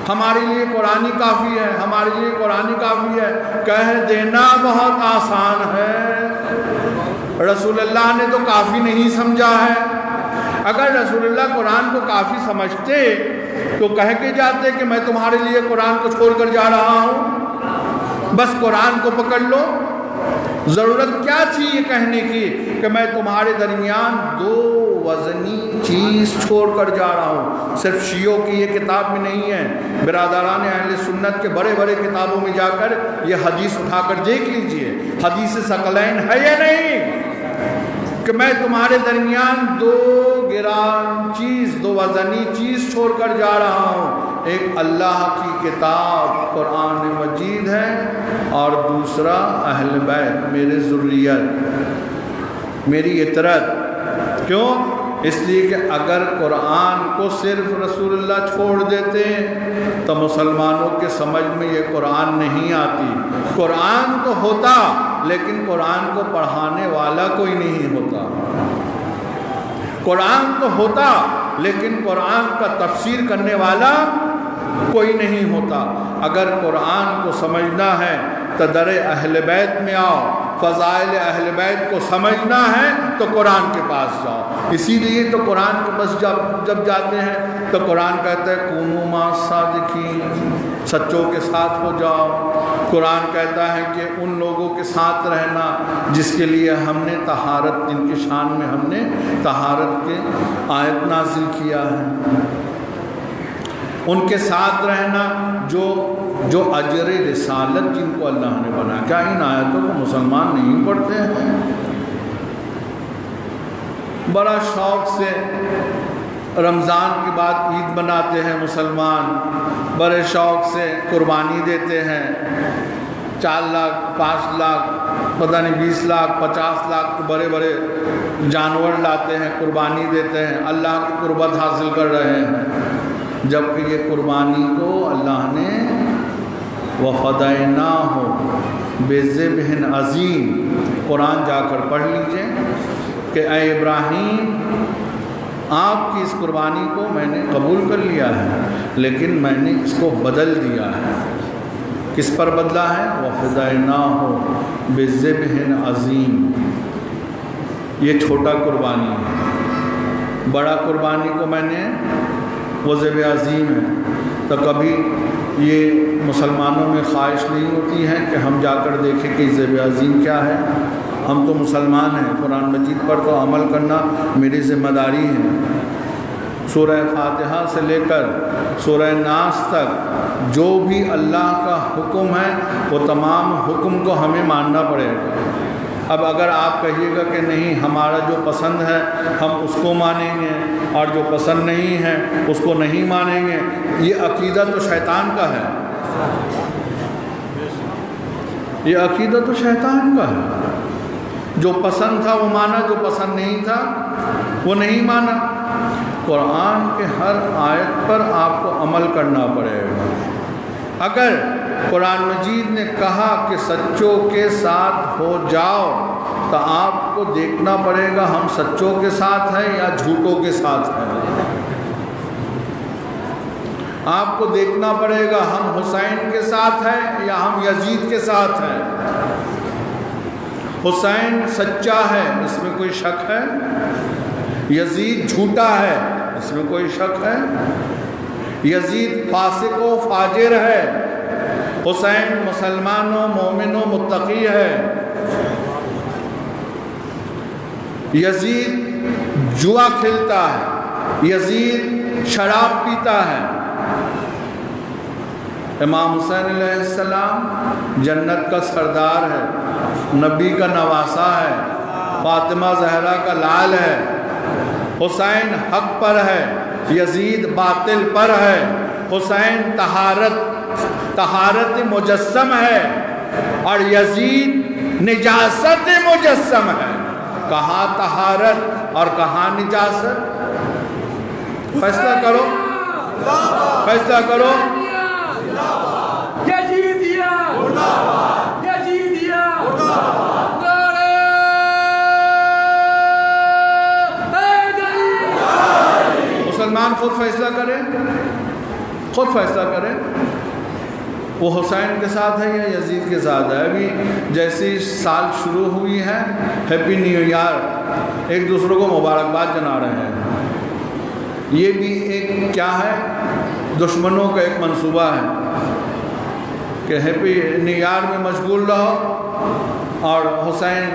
ہمارے لیے قرآن ہی کافی ہے، ہمارے لیے قرآن ہی کافی ہے. کہہ دینا بہت آسان ہے، رسول اللہ نے تو کافی نہیں سمجھا ہے. اگر رسول اللہ قرآن کو کافی سمجھتے تو کہہ کے جاتے کہ میں تمہارے لیے قرآن کو چھوڑ کر جا رہا ہوں، بس قرآن کو پکڑ لو. ضرورت کیا تھی یہ کہنے کی کہ میں تمہارے درمیان 2 وزنی چیز چھوڑ کر جا رہا ہوں. صرف شیعوں کی یہ کتاب میں نہیں ہے، برادران اہل سنت کے بڑے بڑے کتابوں میں جا کر یہ حدیث اٹھا کر دیکھ لیجئے. حدیث ثقلین ہے یا نہیں کہ میں تمہارے درمیان 2 گران چیز، 2 وزنی چیز چھوڑ کر جا رہا ہوں. ایک اللہ کی کتاب قرآن مجید ہے اور دوسرا اہل بیت، میرے ذریت، میری اطرت. کیوں؟ اس لیے کہ اگر قرآن کو صرف رسول اللہ چھوڑ دیتے تو مسلمانوں کے سمجھ میں یہ قرآن نہیں آتی. قرآن تو ہوتا لیکن قرآن کو پڑھانے والا کوئی نہیں ہوتا. قرآن تو ہوتا لیکن قرآن کا تفسیر کرنے والا کوئی نہیں ہوتا. اگر قرآن کو سمجھنا ہے تو در اہل بیت میں آؤ، فضائل اہل بیت کو سمجھنا ہے تو قرآن کے پاس جاؤ. اسی لیے تو قرآن کے پاس جب جاتے ہیں تو قرآن کہتا ہے کونوا مع الصادقین، سچوں کے ساتھ ہو جاؤ. قرآن کہتا ہے کہ ان لوگوں کے ساتھ رہنا جس کے لیے ہم نے طہارت، جن کی شان میں ہم نے طہارت کے آیت نازل کیا ہے. ان کے ساتھ رہنا جو اجر رسالت جن کو اللہ نے بنا. کیا ان آیتوں کو مسلمان نہیں پڑھتے ہیں؟ بڑا شوق سے رمضان کے بعد عید مناتے ہیں مسلمان، بڑے شوق سے قربانی دیتے ہیں. 4 لاکھ 5 لاکھ پتہ نہیں 20 لاکھ 50 لاکھ بڑے بڑے جانور لاتے ہیں، قربانی دیتے ہیں، اللہ کی قربت حاصل کر رہے ہیں. جبکہ یہ قربانی کو اللہ نے وَفَدَيْنَاهُ بِذِبْحٍ عَظِيمٍ، قرآن جا کر پڑھ لیجئے کہ اے ابراہیم آپ کی اس قربانی کو میں نے قبول کر لیا ہے لیکن میں نے اس کو بدل دیا ہے. کس پر بدلا ہے؟ وَفَدَيْنَاهُ بِذِبْحٍ عَظِيمٍ. یہ چھوٹا قربانی ہے، بڑا قربانی کو میں نے وہ ذبح عظیم ہے. تو کبھی یہ مسلمانوں میں خواہش نہیں ہوتی ہے کہ ہم جا کر دیکھیں کہ ذبح عظیم کیا ہے. ہم تو مسلمان ہیں، قرآن مجید پر تو عمل کرنا میری ذمہ داری ہے. سورہ فاتحہ سے لے کر سورہ ناس تک جو بھی اللہ کا حکم ہے وہ تمام حکم کو ہمیں ماننا پڑے گا. اب اگر آپ کہیے گا کہ نہیں ہمارا جو پسند ہے ہم اس کو مانیں گے اور جو پسند نہیں ہے اس کو نہیں مانیں گے، یہ عقیدہ تو شیطان کا ہے. یہ عقیدہ تو شیطان کا ہے. جو پسند تھا وہ مانا، جو پسند نہیں تھا وہ نہیں مانا. قرآن کے ہر آیت پر آپ کو عمل کرنا پڑے گا. اگر قرآن مجید نے کہا کہ سچوں کے ساتھ ہو جاؤ تو آپ کو دیکھنا پڑے گا ہم سچوں کے ساتھ ہیں یا جھوٹوں کے ساتھ ہیں. آپ کو دیکھنا پڑے گا ہم حسین کے ساتھ ہیں یا ہم یزید کے ساتھ ہیں. حسین سچا ہے اس میں کوئی شک ہے، یزید جھوٹا ہے اس میں کوئی شک ہے. یزید فاسق و فاجر ہے، حسین مسلمان و مومن و متقی ہے. یزید جوا کھیلتا ہے، یزید شراب پیتا ہے. امام حسین علیہ السلام جنت کا سردار ہے، نبی کا نواسہ ہے، فاطمہ زہرا کا لال ہے. حسین حق پر ہے، یزید باطل پر ہے. حسین طہارت مجسم ہے اور یزید نجاست مجسم ہے. کہاں طہارت اور کہاں نجاست؟ فیصلہ کرو، فیصلہ کرو۔ یزیدیہ یزیدیہ مسلمان خود فیصلہ کریں، خود فیصلہ کریں وہ حسین کے ساتھ ہے یا یزید کے ساتھ ہے۔ ابھی جیسی سال شروع ہوئی ہے، ہیپی نیو ایئر، ایک دوسرے کو مبارکباد جنا رہے ہیں۔ یہ بھی ایک کیا ہے، دشمنوں کا ایک منصوبہ ہے کہ ہیپی نیو ایئر میں مشغول رہو اور حسین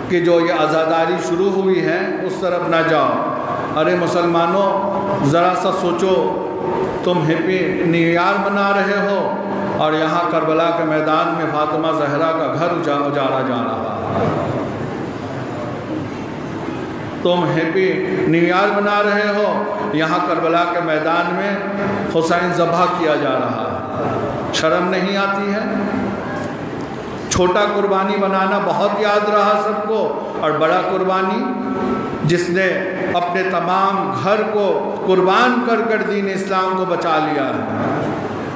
کی جو یہ عزاداری شروع ہوئی ہے اس طرف نہ جاؤ۔ ارے مسلمانوں ذرا سا سوچو، تم ہیپی نیو ایئر منا رہے ہو اور یہاں کربلا کے میدان میں فاطمہ زہرا کا گھر اجاڑا جا رہا ہے۔ تم ہیپی نیو ایئر منا رہے ہو، یہاں کربلا کے میدان میں حسین ذبح کیا جا رہا ہے۔ شرم نہیں آتی ہے؟ چھوٹا قربانی بنانا بہت یاد رہا سب کو، اور بڑا قربانی جس نے اپنے تمام گھر کو قربان کر کر دین اسلام کو بچا لیا ہے۔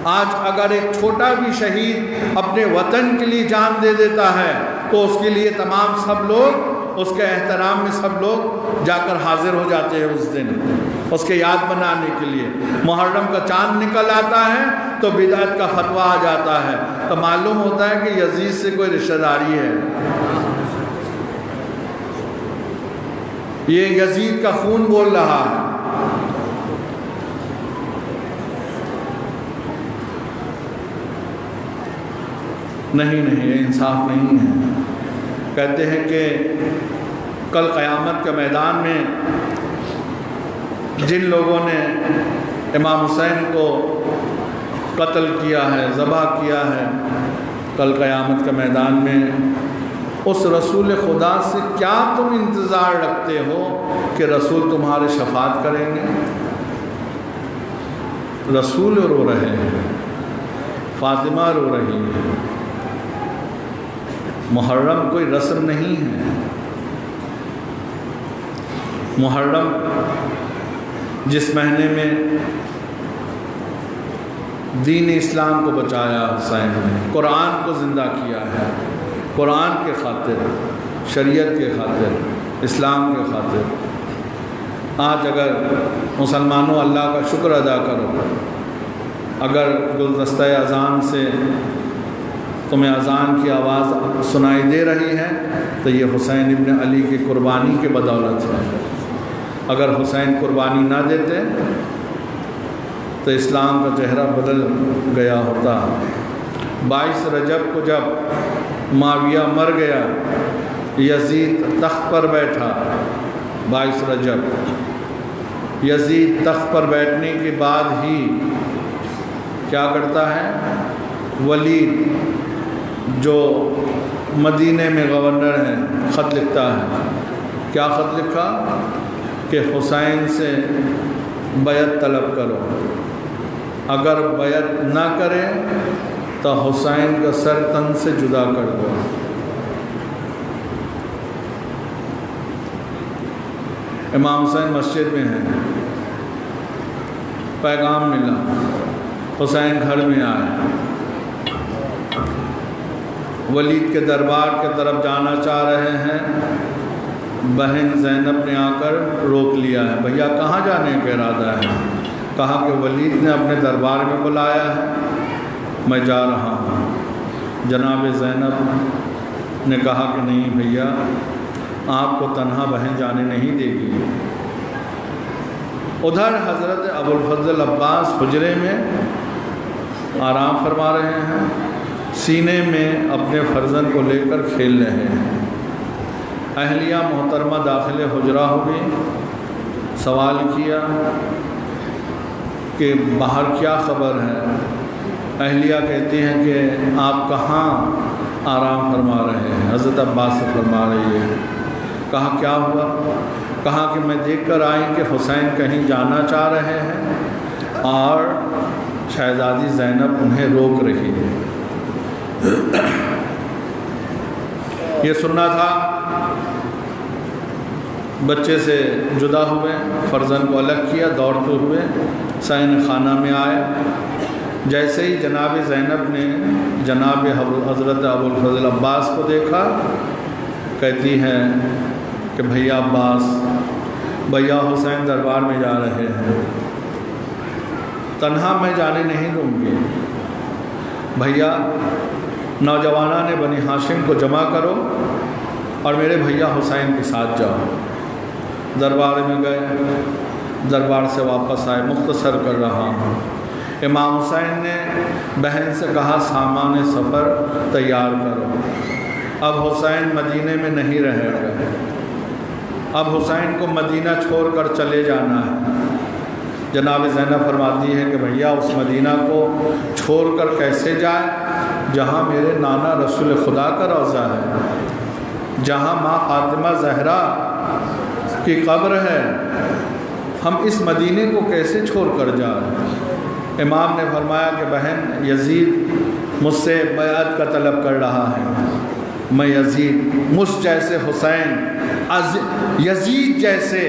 آج اگر ایک چھوٹا بھی شہید اپنے وطن کے لیے جان دے دیتا ہے تو اس کے لیے تمام سب لوگ، اس کے احترام میں سب لوگ جا کر حاضر ہو جاتے ہیں اس دن، اس کے یاد بنانے کے لیے۔ محرم کا چاند نکل آتا ہے تو بدعت کا فتویٰ آ جاتا ہے، تو معلوم ہوتا ہے کہ یزید سے کوئی رشتہ داری ہے۔ یہ یزید کا خون بول رہا ہے۔ نہیں یہ انصاف نہیں ہے۔ کہتے ہیں کہ کل قیامت کے میدان میں جن لوگوں نے امام حسین کو قتل کیا ہے، ذبح کیا ہے، کل قیامت کے میدان میں اس رسول خدا سے کیا تم انتظار رکھتے ہو کہ رسول تمہارے شفاعت کریں گے؟ رسول رو رہے ہیں، فاطمہ رو رہی ہے۔ محرم کوئی رسم نہیں ہے۔ محرم جس مہینے میں دین اسلام کو بچایا حسین نے، قرآن کو زندہ کیا ہے، قرآن کے خاطر، شریعت کے خاطر، اسلام کے خاطر۔ آج اگر مسلمانوں اللہ کا شکر ادا کرو، اگر گلدستہ اذان سے تمہیں اذان کی آواز سنائی دے رہی ہے تو یہ حسین ابن علی کی قربانی کے بدولت ہے۔ اگر حسین قربانی نہ دیتے تو اسلام کا چہرہ بدل گیا ہوتا۔ 22 رجب کو جب معاویہ مر گیا، یزید تخت پر بیٹھا، 22 رجب یزید تخت پر بیٹھنے کے بعد ہی کیا کرتا ہے؟ ولید جو مدینے میں گورنر ہیں خط لکھتا ہے۔ کیا خط لکھا؟ کہ حسین سے بیعت طلب کرو، اگر بیعت نہ کرے تو حسین کا سر تن سے جدا کر دو۔ امام حسین مسجد میں ہیں، پیغام ملا، حسین گھر میں آئے، ولید کے دربار کے طرف جانا چاہ رہے ہیں، بہن زینب نے آ کر روک لیا ہے۔ بھیا کہاں جانے کا ارادہ ہے؟ کہا کہ ولید نے اپنے دربار میں بلایا ہے، میں جا رہا ہوں۔ جناب زینب نے کہا کہ نہیں بھیا، آپ کو تنہا بہن جانے نہیں دے گی۔ ادھر حضرت ابوالفضل عباس حجرے میں آرام فرما رہے ہیں، سینے میں اپنے فرزند کو لے کر کھیل رہے ہیں۔ اہلیہ محترمہ داخل حجرہ ہوئی، سوال کیا کہ باہر کیا خبر ہے؟ اہلیہ کہتی ہیں کہ آپ کہاں آرام فرما رہے ہیں؟ حضرت عباس سے فرما رہی ہے۔ کہا کیا ہوا؟ کہا کہ میں دیکھ کر آئی کہ حسین کہیں جانا چاہ رہے ہیں اور شہزادی زینب انہیں روک رہی ہے۔ یہ سننا تھا بچے سے جدا ہوئے، فرزند کو الگ کیا، دوڑتے ہوئے سائن خانہ میں آئے۔ جیسے ہی جناب زینب نے جناب حضرت ابوالفضل عباس کو دیکھا، کہتی ہیں کہ بھیا عباس، بھیا حسین دربار میں جا رہے ہیں، تنہا میں جانے نہیں دوں گی، بھیا نوجوانان بنی ہاشم کو جمع کرو اور میرے بھیا حسین کے ساتھ جاؤ۔ دربار میں گئے، دربار سے واپس آئے، مختصر کر رہا ہوں۔ امام حسین نے بہن سے کہا سامان سفر تیار کرو، اب حسین مدینے میں نہیں رہے گا، اب حسین کو مدینہ چھوڑ کر چلے جانا ہے۔ جناب زینب فرماتی ہے کہ بھیا اس مدینہ کو چھوڑ کر کیسے جائے جہاں میرے نانا رسول خدا کا روضہ ہے، جہاں ماں فاطمہ زہرا کی قبر ہے، ہم اس مدینے کو کیسے چھوڑ کر جائیں؟ امام نے فرمایا کہ بہن یزید مجھ سے بیعت کا طلب کر رہا ہے، میں یزید مجھ جیسے حسین، یزید جیسے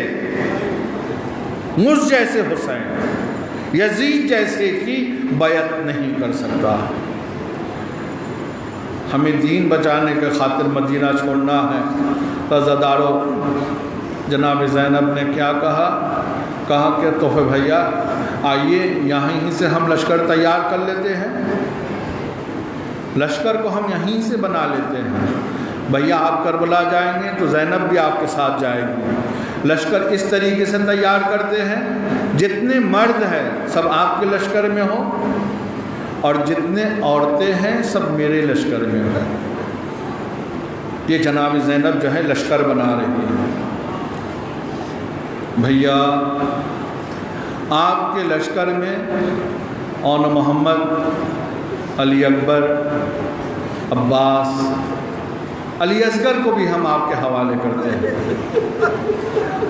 مجھ جیسے حسین، یزید جیسے کی بیعت نہیں کر سکتا۔ ہمیں دین بچانے کے خاطر مدینہ چھوڑنا ہے۔ رضاداروں، جناب زینب نے کیا کہا کہ تو پھر بھیا آئیے یہیں سے ہم لشکر تیار کر لیتے ہیں، لشکر کو ہم یہیں سے بنا لیتے ہیں۔ بھیا آپ کربلا جائیں گے تو زینب بھی آپ کے ساتھ جائے گی، لشکر اس طریقے سے تیار کرتے ہیں جتنے مرد ہیں سب آپ کے لشکر میں ہوں اور جتنے عورتیں ہیں سب میرے لشکر میں ہیں۔ یہ جناب زینب جو ہے لشکر بنا رہی ہے۔ بھیا آپ کے لشکر میں اون محمد، علی اکبر، عباس، علی اصغر کو بھی ہم آپ کے حوالے کرتے ہیں۔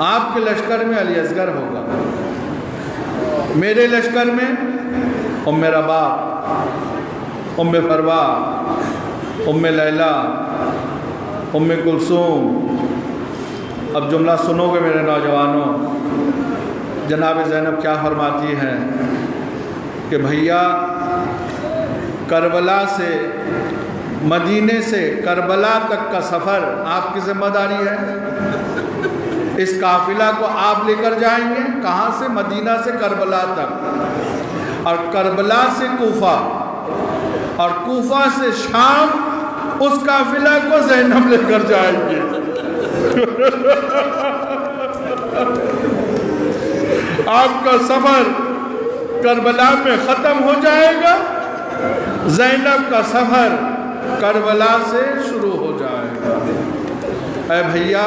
آپ کے لشکر میں علی اصغر ہوگا، میرے لشکر میں ام رباب، ام فروا، ام لیلہ، ام کلثوم۔ اب جملہ سنو گے میرے نوجوانوں، جناب زینب کیا فرماتی ہیں کہ بھیا کربلا سے، مدینے سے کربلا تک کا سفر آپ کی ذمہ داری ہے۔ اس قافلہ کو آپ لے کر جائیں گے، کہاں سے؟ مدینہ سے کربلا تک، اور کربلا سے کوفہ، اور کوفہ سے شام۔ اس قافلہ کو زینب لے کر جائیں گے۔ آپ کا سفر کربلا میں ختم ہو جائے گا، زینب کا سفر کربلا سے شروع ہو جائے گا۔ اے بھیا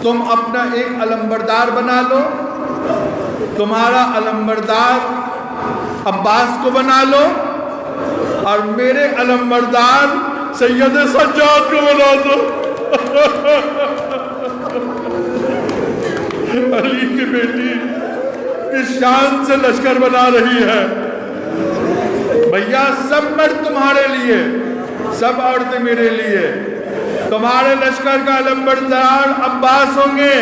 تم اپنا ایک علمبردار بنا لو، تمہارا علمبردار عباس کو بنا لو، اور میرے علمبردار سید سجاد کو بنا دو۔ علی کی بیٹی اس شان سے لشکر بنا رہی ہے۔ بھیا سب مرد تمہارے لیے، سب عورتیں میرے لیے۔ تمہارے لشکر کا علمبردار عباس ہوں گے،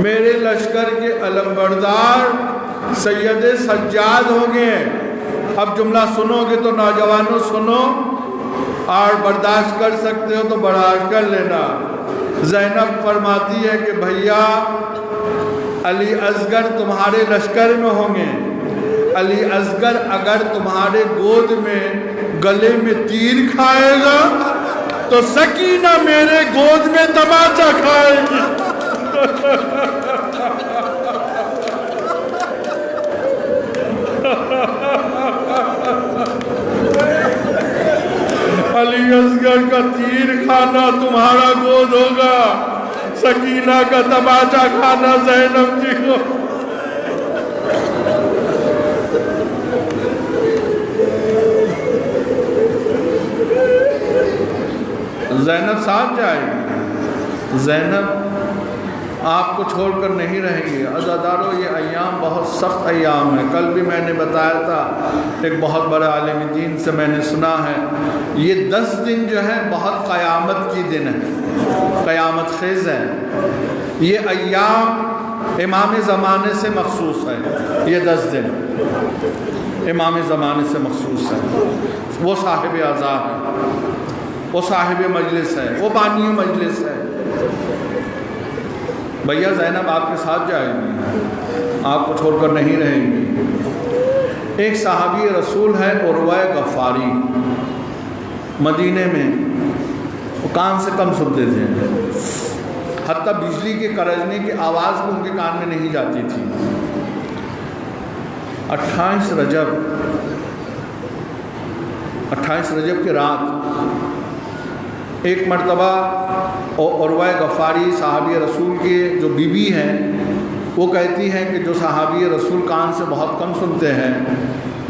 میرے لشکر کے علمبردار سید سجاد ہوں گے۔ اب جملہ سنو گے تو نوجوانوں سنو، اور برداشت کر سکتے ہو تو برداشت کر لینا۔ زینب فرماتی ہے کہ بھیا علی اصغر تمہارے لشکر میں ہوں گے، علی اصغر اگر تمہارے گود میں گلے میں تیر کھائے گا تو سکینہ میرے گود میں تماچا کھائے گی۔ علی اصغر کا تیر کھانا تمہارا گود ہوگا، سکینہ کا تماچا کھانا زینب جی کو۔ زینب ساتھ جائے گی، زینب آپ کو چھوڑ کر نہیں رہیں گی۔ عزادارو یہ ایام بہت سخت ایام ہیں۔ کل بھی میں نے بتایا تھا، ایک بہت بڑے عالم دین سے میں نے سنا ہے، یہ 10 دن جو ہے بہت قیامت کی دن ہے۔ قیامت خیز ہیں. یہ ایام امام زمانے سے مخصوص ہے. یہ 10 دن امام زمانے سے مخصوص ہے. وہ صاحب عزا ہے, وہ صاحب مجلس ہے, وہ بانی مجلس ہے. بھیا زینب آپ کے ساتھ جائے گی, آپ کو چھوڑ کر نہیں رہیں گی. ایک صحابی رسول ہے عروہ غفاری, مدینے میں وہ کان سے کم سنتے تھے, حتیٰ بجلی کے کرجنے کی آواز بھی ان کے کان میں نہیں جاتی تھی. 28 رجب کی رات ایک مرتبہ عروہ غفاری صحابی رسول کے جو بیوی ہیں وہ کہتی ہیں کہ جو صحابی رسول کان سے بہت کم سنتے ہیں,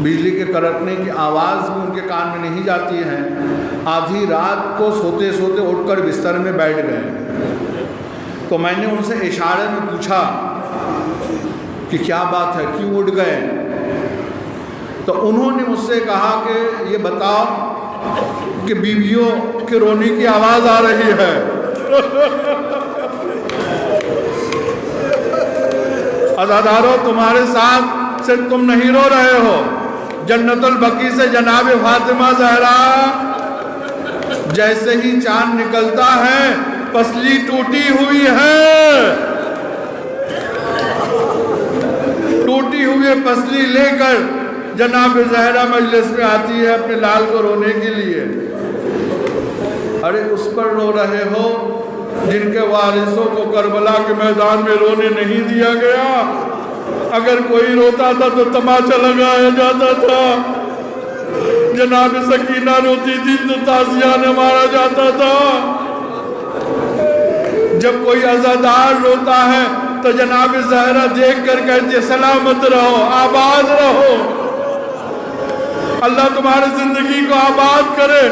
بجلی کے کڑکنے کی آواز بھی ان کے کان میں نہیں جاتی ہے, آدھی رات کو سوتے سوتے اٹھ کر بستر میں بیٹھ گئے. تو میں نے ان سے اشارے میں پوچھا کہ کیا بات ہے, کیوں اٹھ گئے؟ تو انہوں نے مجھ سے کہا کہ یہ بتاؤ کہ بیویوں کے رونے کی آواز آ رہی ہے. عزادارو تمہارے ساتھ صرف تم نہیں رو رہے ہو, جنت البقیع سے جناب فاطمہ زہرا جیسے ہی چاند نکلتا ہے پسلی ٹوٹی ہوئی ہے, ٹوٹی ہوئی پسلی لے کر جناب زہرا مجلس میں آتی ہے اپنے لال کو رونے کے لیے. ارے اس پر رو رہے ہو جن کے وارثوں کو کربلا کے میدان میں رونے نہیں دیا گیا. اگر کوئی روتا تھا تو تماشا لگایا جاتا تھا, جناب سکینہ روتی تھی تو تازیانہ مارا جاتا تھا. جب کوئی عزادار روتا ہے تو جناب زہرا دیکھ کر کہتی ہے سلامت رہو, آباد رہو, اللہ تمہاری زندگی کو آباد کرے.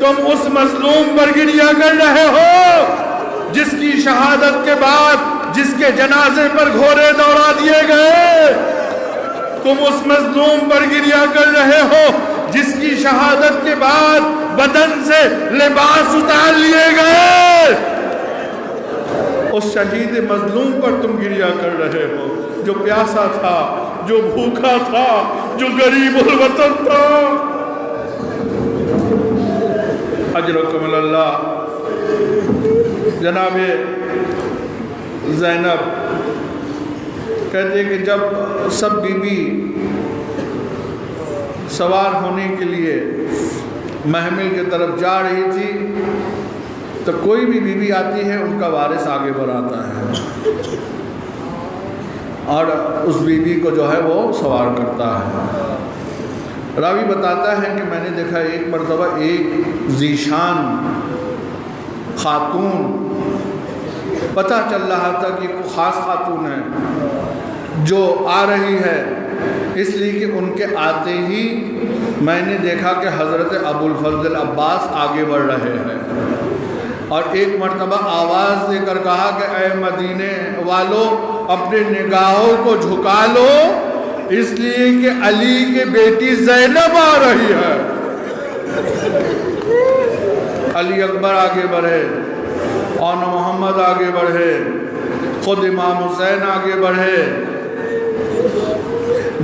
تم اس مظلوم پر گریہ کر رہے ہو جس کی شہادت کے بعد جس کے جنازے پر گھوڑے دوڑا دیے گئے. تم اس مظلوم پر گریہ کر رہے ہو جس کی شہادت کے بعد بدن سے لباس اتار لیے گئے. اس شہید مظلوم پر تم گریہ کر رہے ہو جو پیاسا تھا, جو بھوکا تھا, جو غریب الوطن تھا. اجرکم اللہ. جناب زینب کہتے ہیں کہ جب سب بیوی سوار ہونے کے لیے محمل کی طرف جا رہی تھی تو کوئی بھی بیوی آتی ہے ان کا وارث آگے بڑھاتا ہے اور اس بیوی کو جو ہے وہ سوار کرتا ہے. راوی بتاتا ہے کہ میں نے دیکھا ایک مرتبہ ایک ذیشان خاتون, پتہ چل رہا تھا کہ کوئی خاص خاتون ہے جو آ رہی ہے, اس لیے کہ ان کے آتے ہی میں نے دیکھا کہ حضرت ابو الفضل عباس آگے بڑھ رہے ہیں اور ایک مرتبہ آواز دے کر کہا کہ اے مدینے والو اپنے نگاہوں کو جھکا لو, اس لیے کہ علی کی بیٹی زینب آ رہی ہے. علی اکبر آگے بڑھے, اور محمد آگے بڑھے, خود امام حسین آگے بڑھے.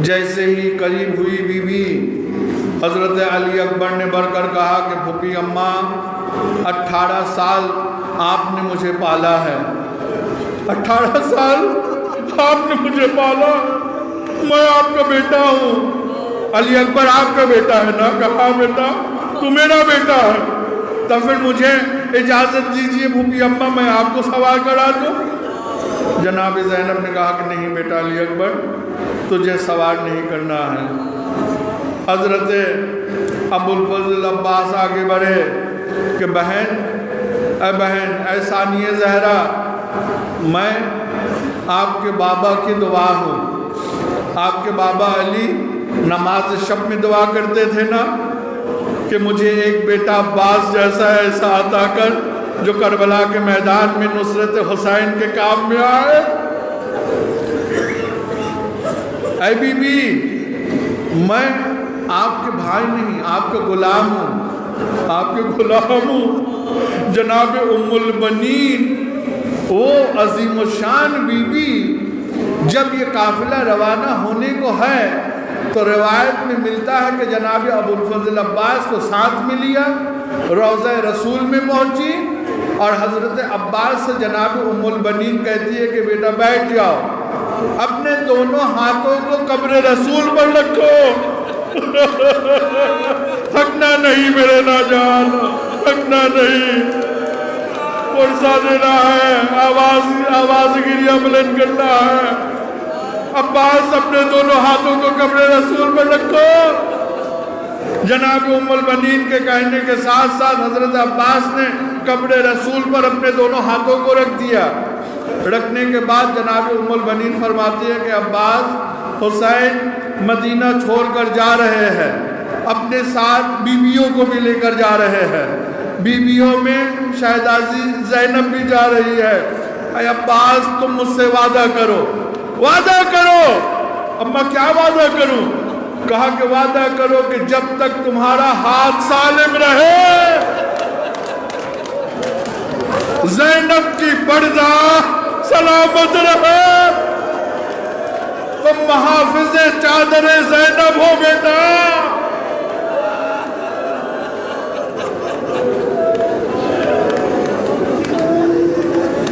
جیسے ہی قریب ہوئی بی بی حضرت علی اکبر نے بڑھ کر کہا کہ پھوپھی اماں 18 سال آپ نے مجھے پالا ہے, 18 سال آپ نے مجھے پالا, میں آپ کا بیٹا ہوں. علی اکبر آپ کا بیٹا ہے نا؟ کہا بیٹا تو میرا بیٹا ہے. تو پھر مجھے اجازت دیجیے پھوپھی اماں میں آپ کو سوار کرا دوں. جناب زینب نے کہا کہ نہیں بیٹا علی اکبر تجھے سوار نہیں کرنا ہے. حضرت ابو الفضل عباس آگے بڑھے کہ بہن اے ثانیہ زہرا, میں آپ کے بابا کی دعا ہوں. آپ کے بابا علی نماز شب میں دعا کرتے تھے نا کہ مجھے ایک بیٹا عباس جیسا ایسا عطا کر جو کربلا کے میدان میں نصرت حسین کے کام میں آئے. اے بی بی میں آپ کے بھائی نہیں آپ کا غلام ہوں, آپ کے غلام ہوں. جناب ام البنین وہ عظیم الشان بی بی جب یہ قافلہ روانہ ہونے کو ہے تو روایت میں ملتا ہے کہ جناب ابو الفضل عباس کو ساتھ میں لیا، روضہ رسول میں پہنچی اور حضرت عباس سے جناب ام البنین کہتی ہے کہ بیٹا بیٹھ جاؤ، اپنے دونوں ہاتھوں کو قبر رسول پر رکھو، تھکنا نہیں میرے ناجان، تھکنا نہیں، پرسا دینا ہے، آواز گریہ بلند کرنا ہے۔ عباس اپنے دونوں ہاتھوں کو قبر رسول پر رکھو۔ جناب ام البنین کے کہنے کے ساتھ ساتھ حضرت عباس نے قبر رسول پر اپنے دونوں ہاتھوں کو رکھ دیا۔ رکھنے کے بعد جناب ام البنین فرماتی ہے کہ عباس، حسین مدینہ چھوڑ کر جا رہے ہیں، اپنے ساتھ بیویوں کو بھی لے کر جا رہے ہیں، بیویوں میں شہزادی زینب بھی جا رہی ہے، اے عباس تم مجھ سے وعدہ کرو، وعدہ کرو۔ اما کیا وعدہ کروں؟ کہا کہ وعدہ کرو کہ جب تک تمہارا ہاتھ سالم رہے، زینب کی پردہ سلامت رہے، تم محافظ چادر زینب ہو بیٹا۔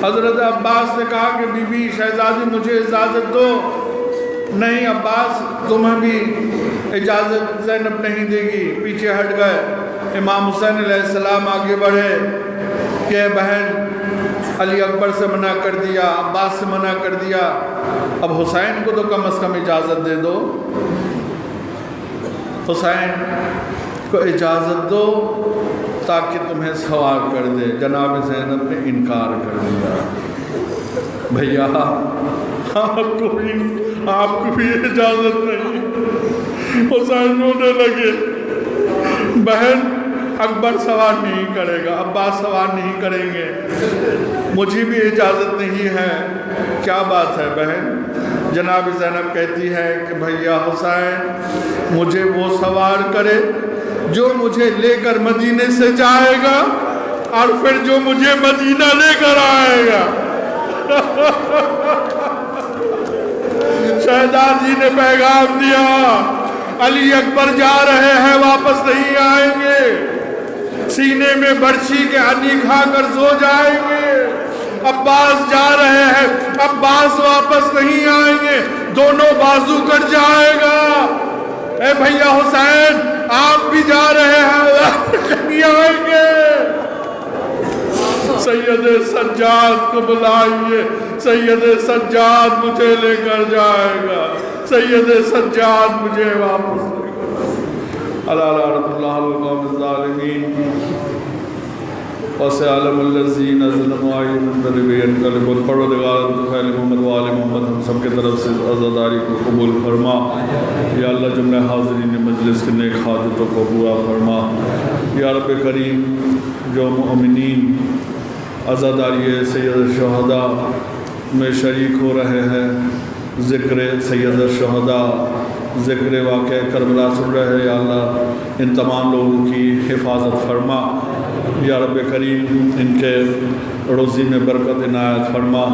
حضرت عباس نے کہا کہ بی بی شہزادی مجھے اجازت دو۔ نہیں عباس تمہیں بھی اجازت زینب نہیں دے گی۔ پیچھے ہٹ گئے۔ امام حسین علیہ السلام آگے بڑھے کہ بہن علی اکبر سے منع کر دیا، عباس سے منع کر دیا، اب حسین کو تو کم از کم اجازت دے دو، حسین کو اجازت دو تاکہ تمہیں سوار کر دے۔ جناب زینب نے انکار کر دیا۔ بھیا آپ کو بھی اجازت نہیں۔ حسین رونے لگے۔ بہن اکبر سوار نہیں کرے گا، عباس سوار نہیں کریں گے، مجھے بھی اجازت نہیں ہے۔ کیا بات ہے بہن؟ جناب زینب کہتی ہے کہ بھیا حسین مجھے وہ سوار کرے جو مجھے لے کر مدینے سے جائے گا اور پھر جو مجھے مدینہ لے کر آئے گا۔ شہزادی نے پیغام دیا، علی اکبر جا رہے ہیں، واپس نہیں آئیں گے، سینے میں برچھی کے انی کھا کر سو جائیں گے۔ عباس جا رہے ہیں، عباس واپس نہیں آئیں گے، دونوں بازو کٹ جائے گا۔ اے بھیا حسین آپ بھی جا رہے ہیں، نہیں آئیں گے۔ سید سجاد کو بلائیے، سید سجاد مجھے لے کر جائے گا، سید سجاد مجھے واپس لے گا۔ اللہ رب اللہ القوم الظالمین وسعلم الذین ظلموا منتدبین کلب پروردگار خیل محمد و آل محمد ہم سب کے طرف سے عزاداری کو قبول فرما۔ یا اللہ جملہ حاضرین مجلس کے نیک حاجتوں کو پورا فرما۔ یا رب کریم جو مومنین عزاداری سید الشہداء میں شریک ہو رہے ہیں، ذکر سید الشہداء، ذکر واقع کربلا سن رہے ہیں، یا اللہ ان تمام لوگوں کی حفاظت فرما۔ یا رب کریم ان کے روزی میں برکت عنایت فرما،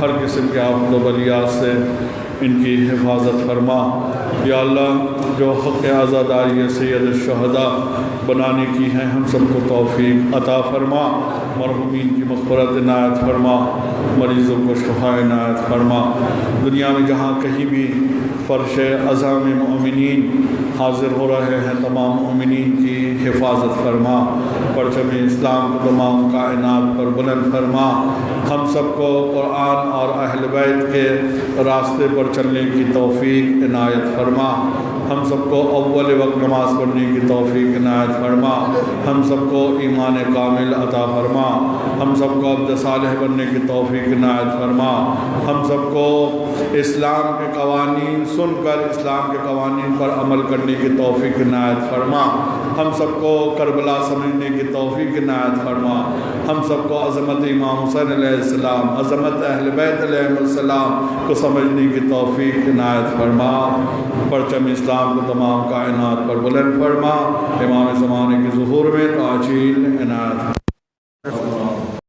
ہر قسم کے آفت و بلیات سے ان کی حفاظت فرما۔ یا اللہ جو حق عزاداری سید الشہداء بنانے کی ہیں ہم سب کو توفیق عطا فرما، مرحومین کی مغفرت عنایت فرما، مریضوں کو شفا عنایت فرما۔ دنیا میں جہاں کہیں بھی فرش عزا میں مومنین حاضر ہو رہے ہیں تمام مومنین کی حفاظت فرما، پرچم اسلام کو تمام کائنات پر بلند فرما، ہم سب کو قرآن اور اہل بیت کے راستے پر چلنے کی توفیق عنایت فرما، ہم سب کو اول وقت نماز پڑھنے کی توفیق عنایت فرما، ہم سب کو ایمان کامل عطا فرما، ہم سب کو عبد صالح بننے کی توفیق عنایت فرما، ہم سب کو اسلام کے قوانین سن کر اسلام کے قوانین پر عمل کرنے کی توفیق عنایت فرما، ہم سب کو کربلا سمجھنے کی توفیق عنایت فرما، ہم سب کو عظمت امام حسین علیہ السلام، عظمت اہل بیت علیہ السلام کو سمجھنے کی توفیق عنایت فرما، پرچم اسلام کو تمام کائنات پر بلند فرما، امام زمانے کے ظہور میں تعجیل عنایت فرما۔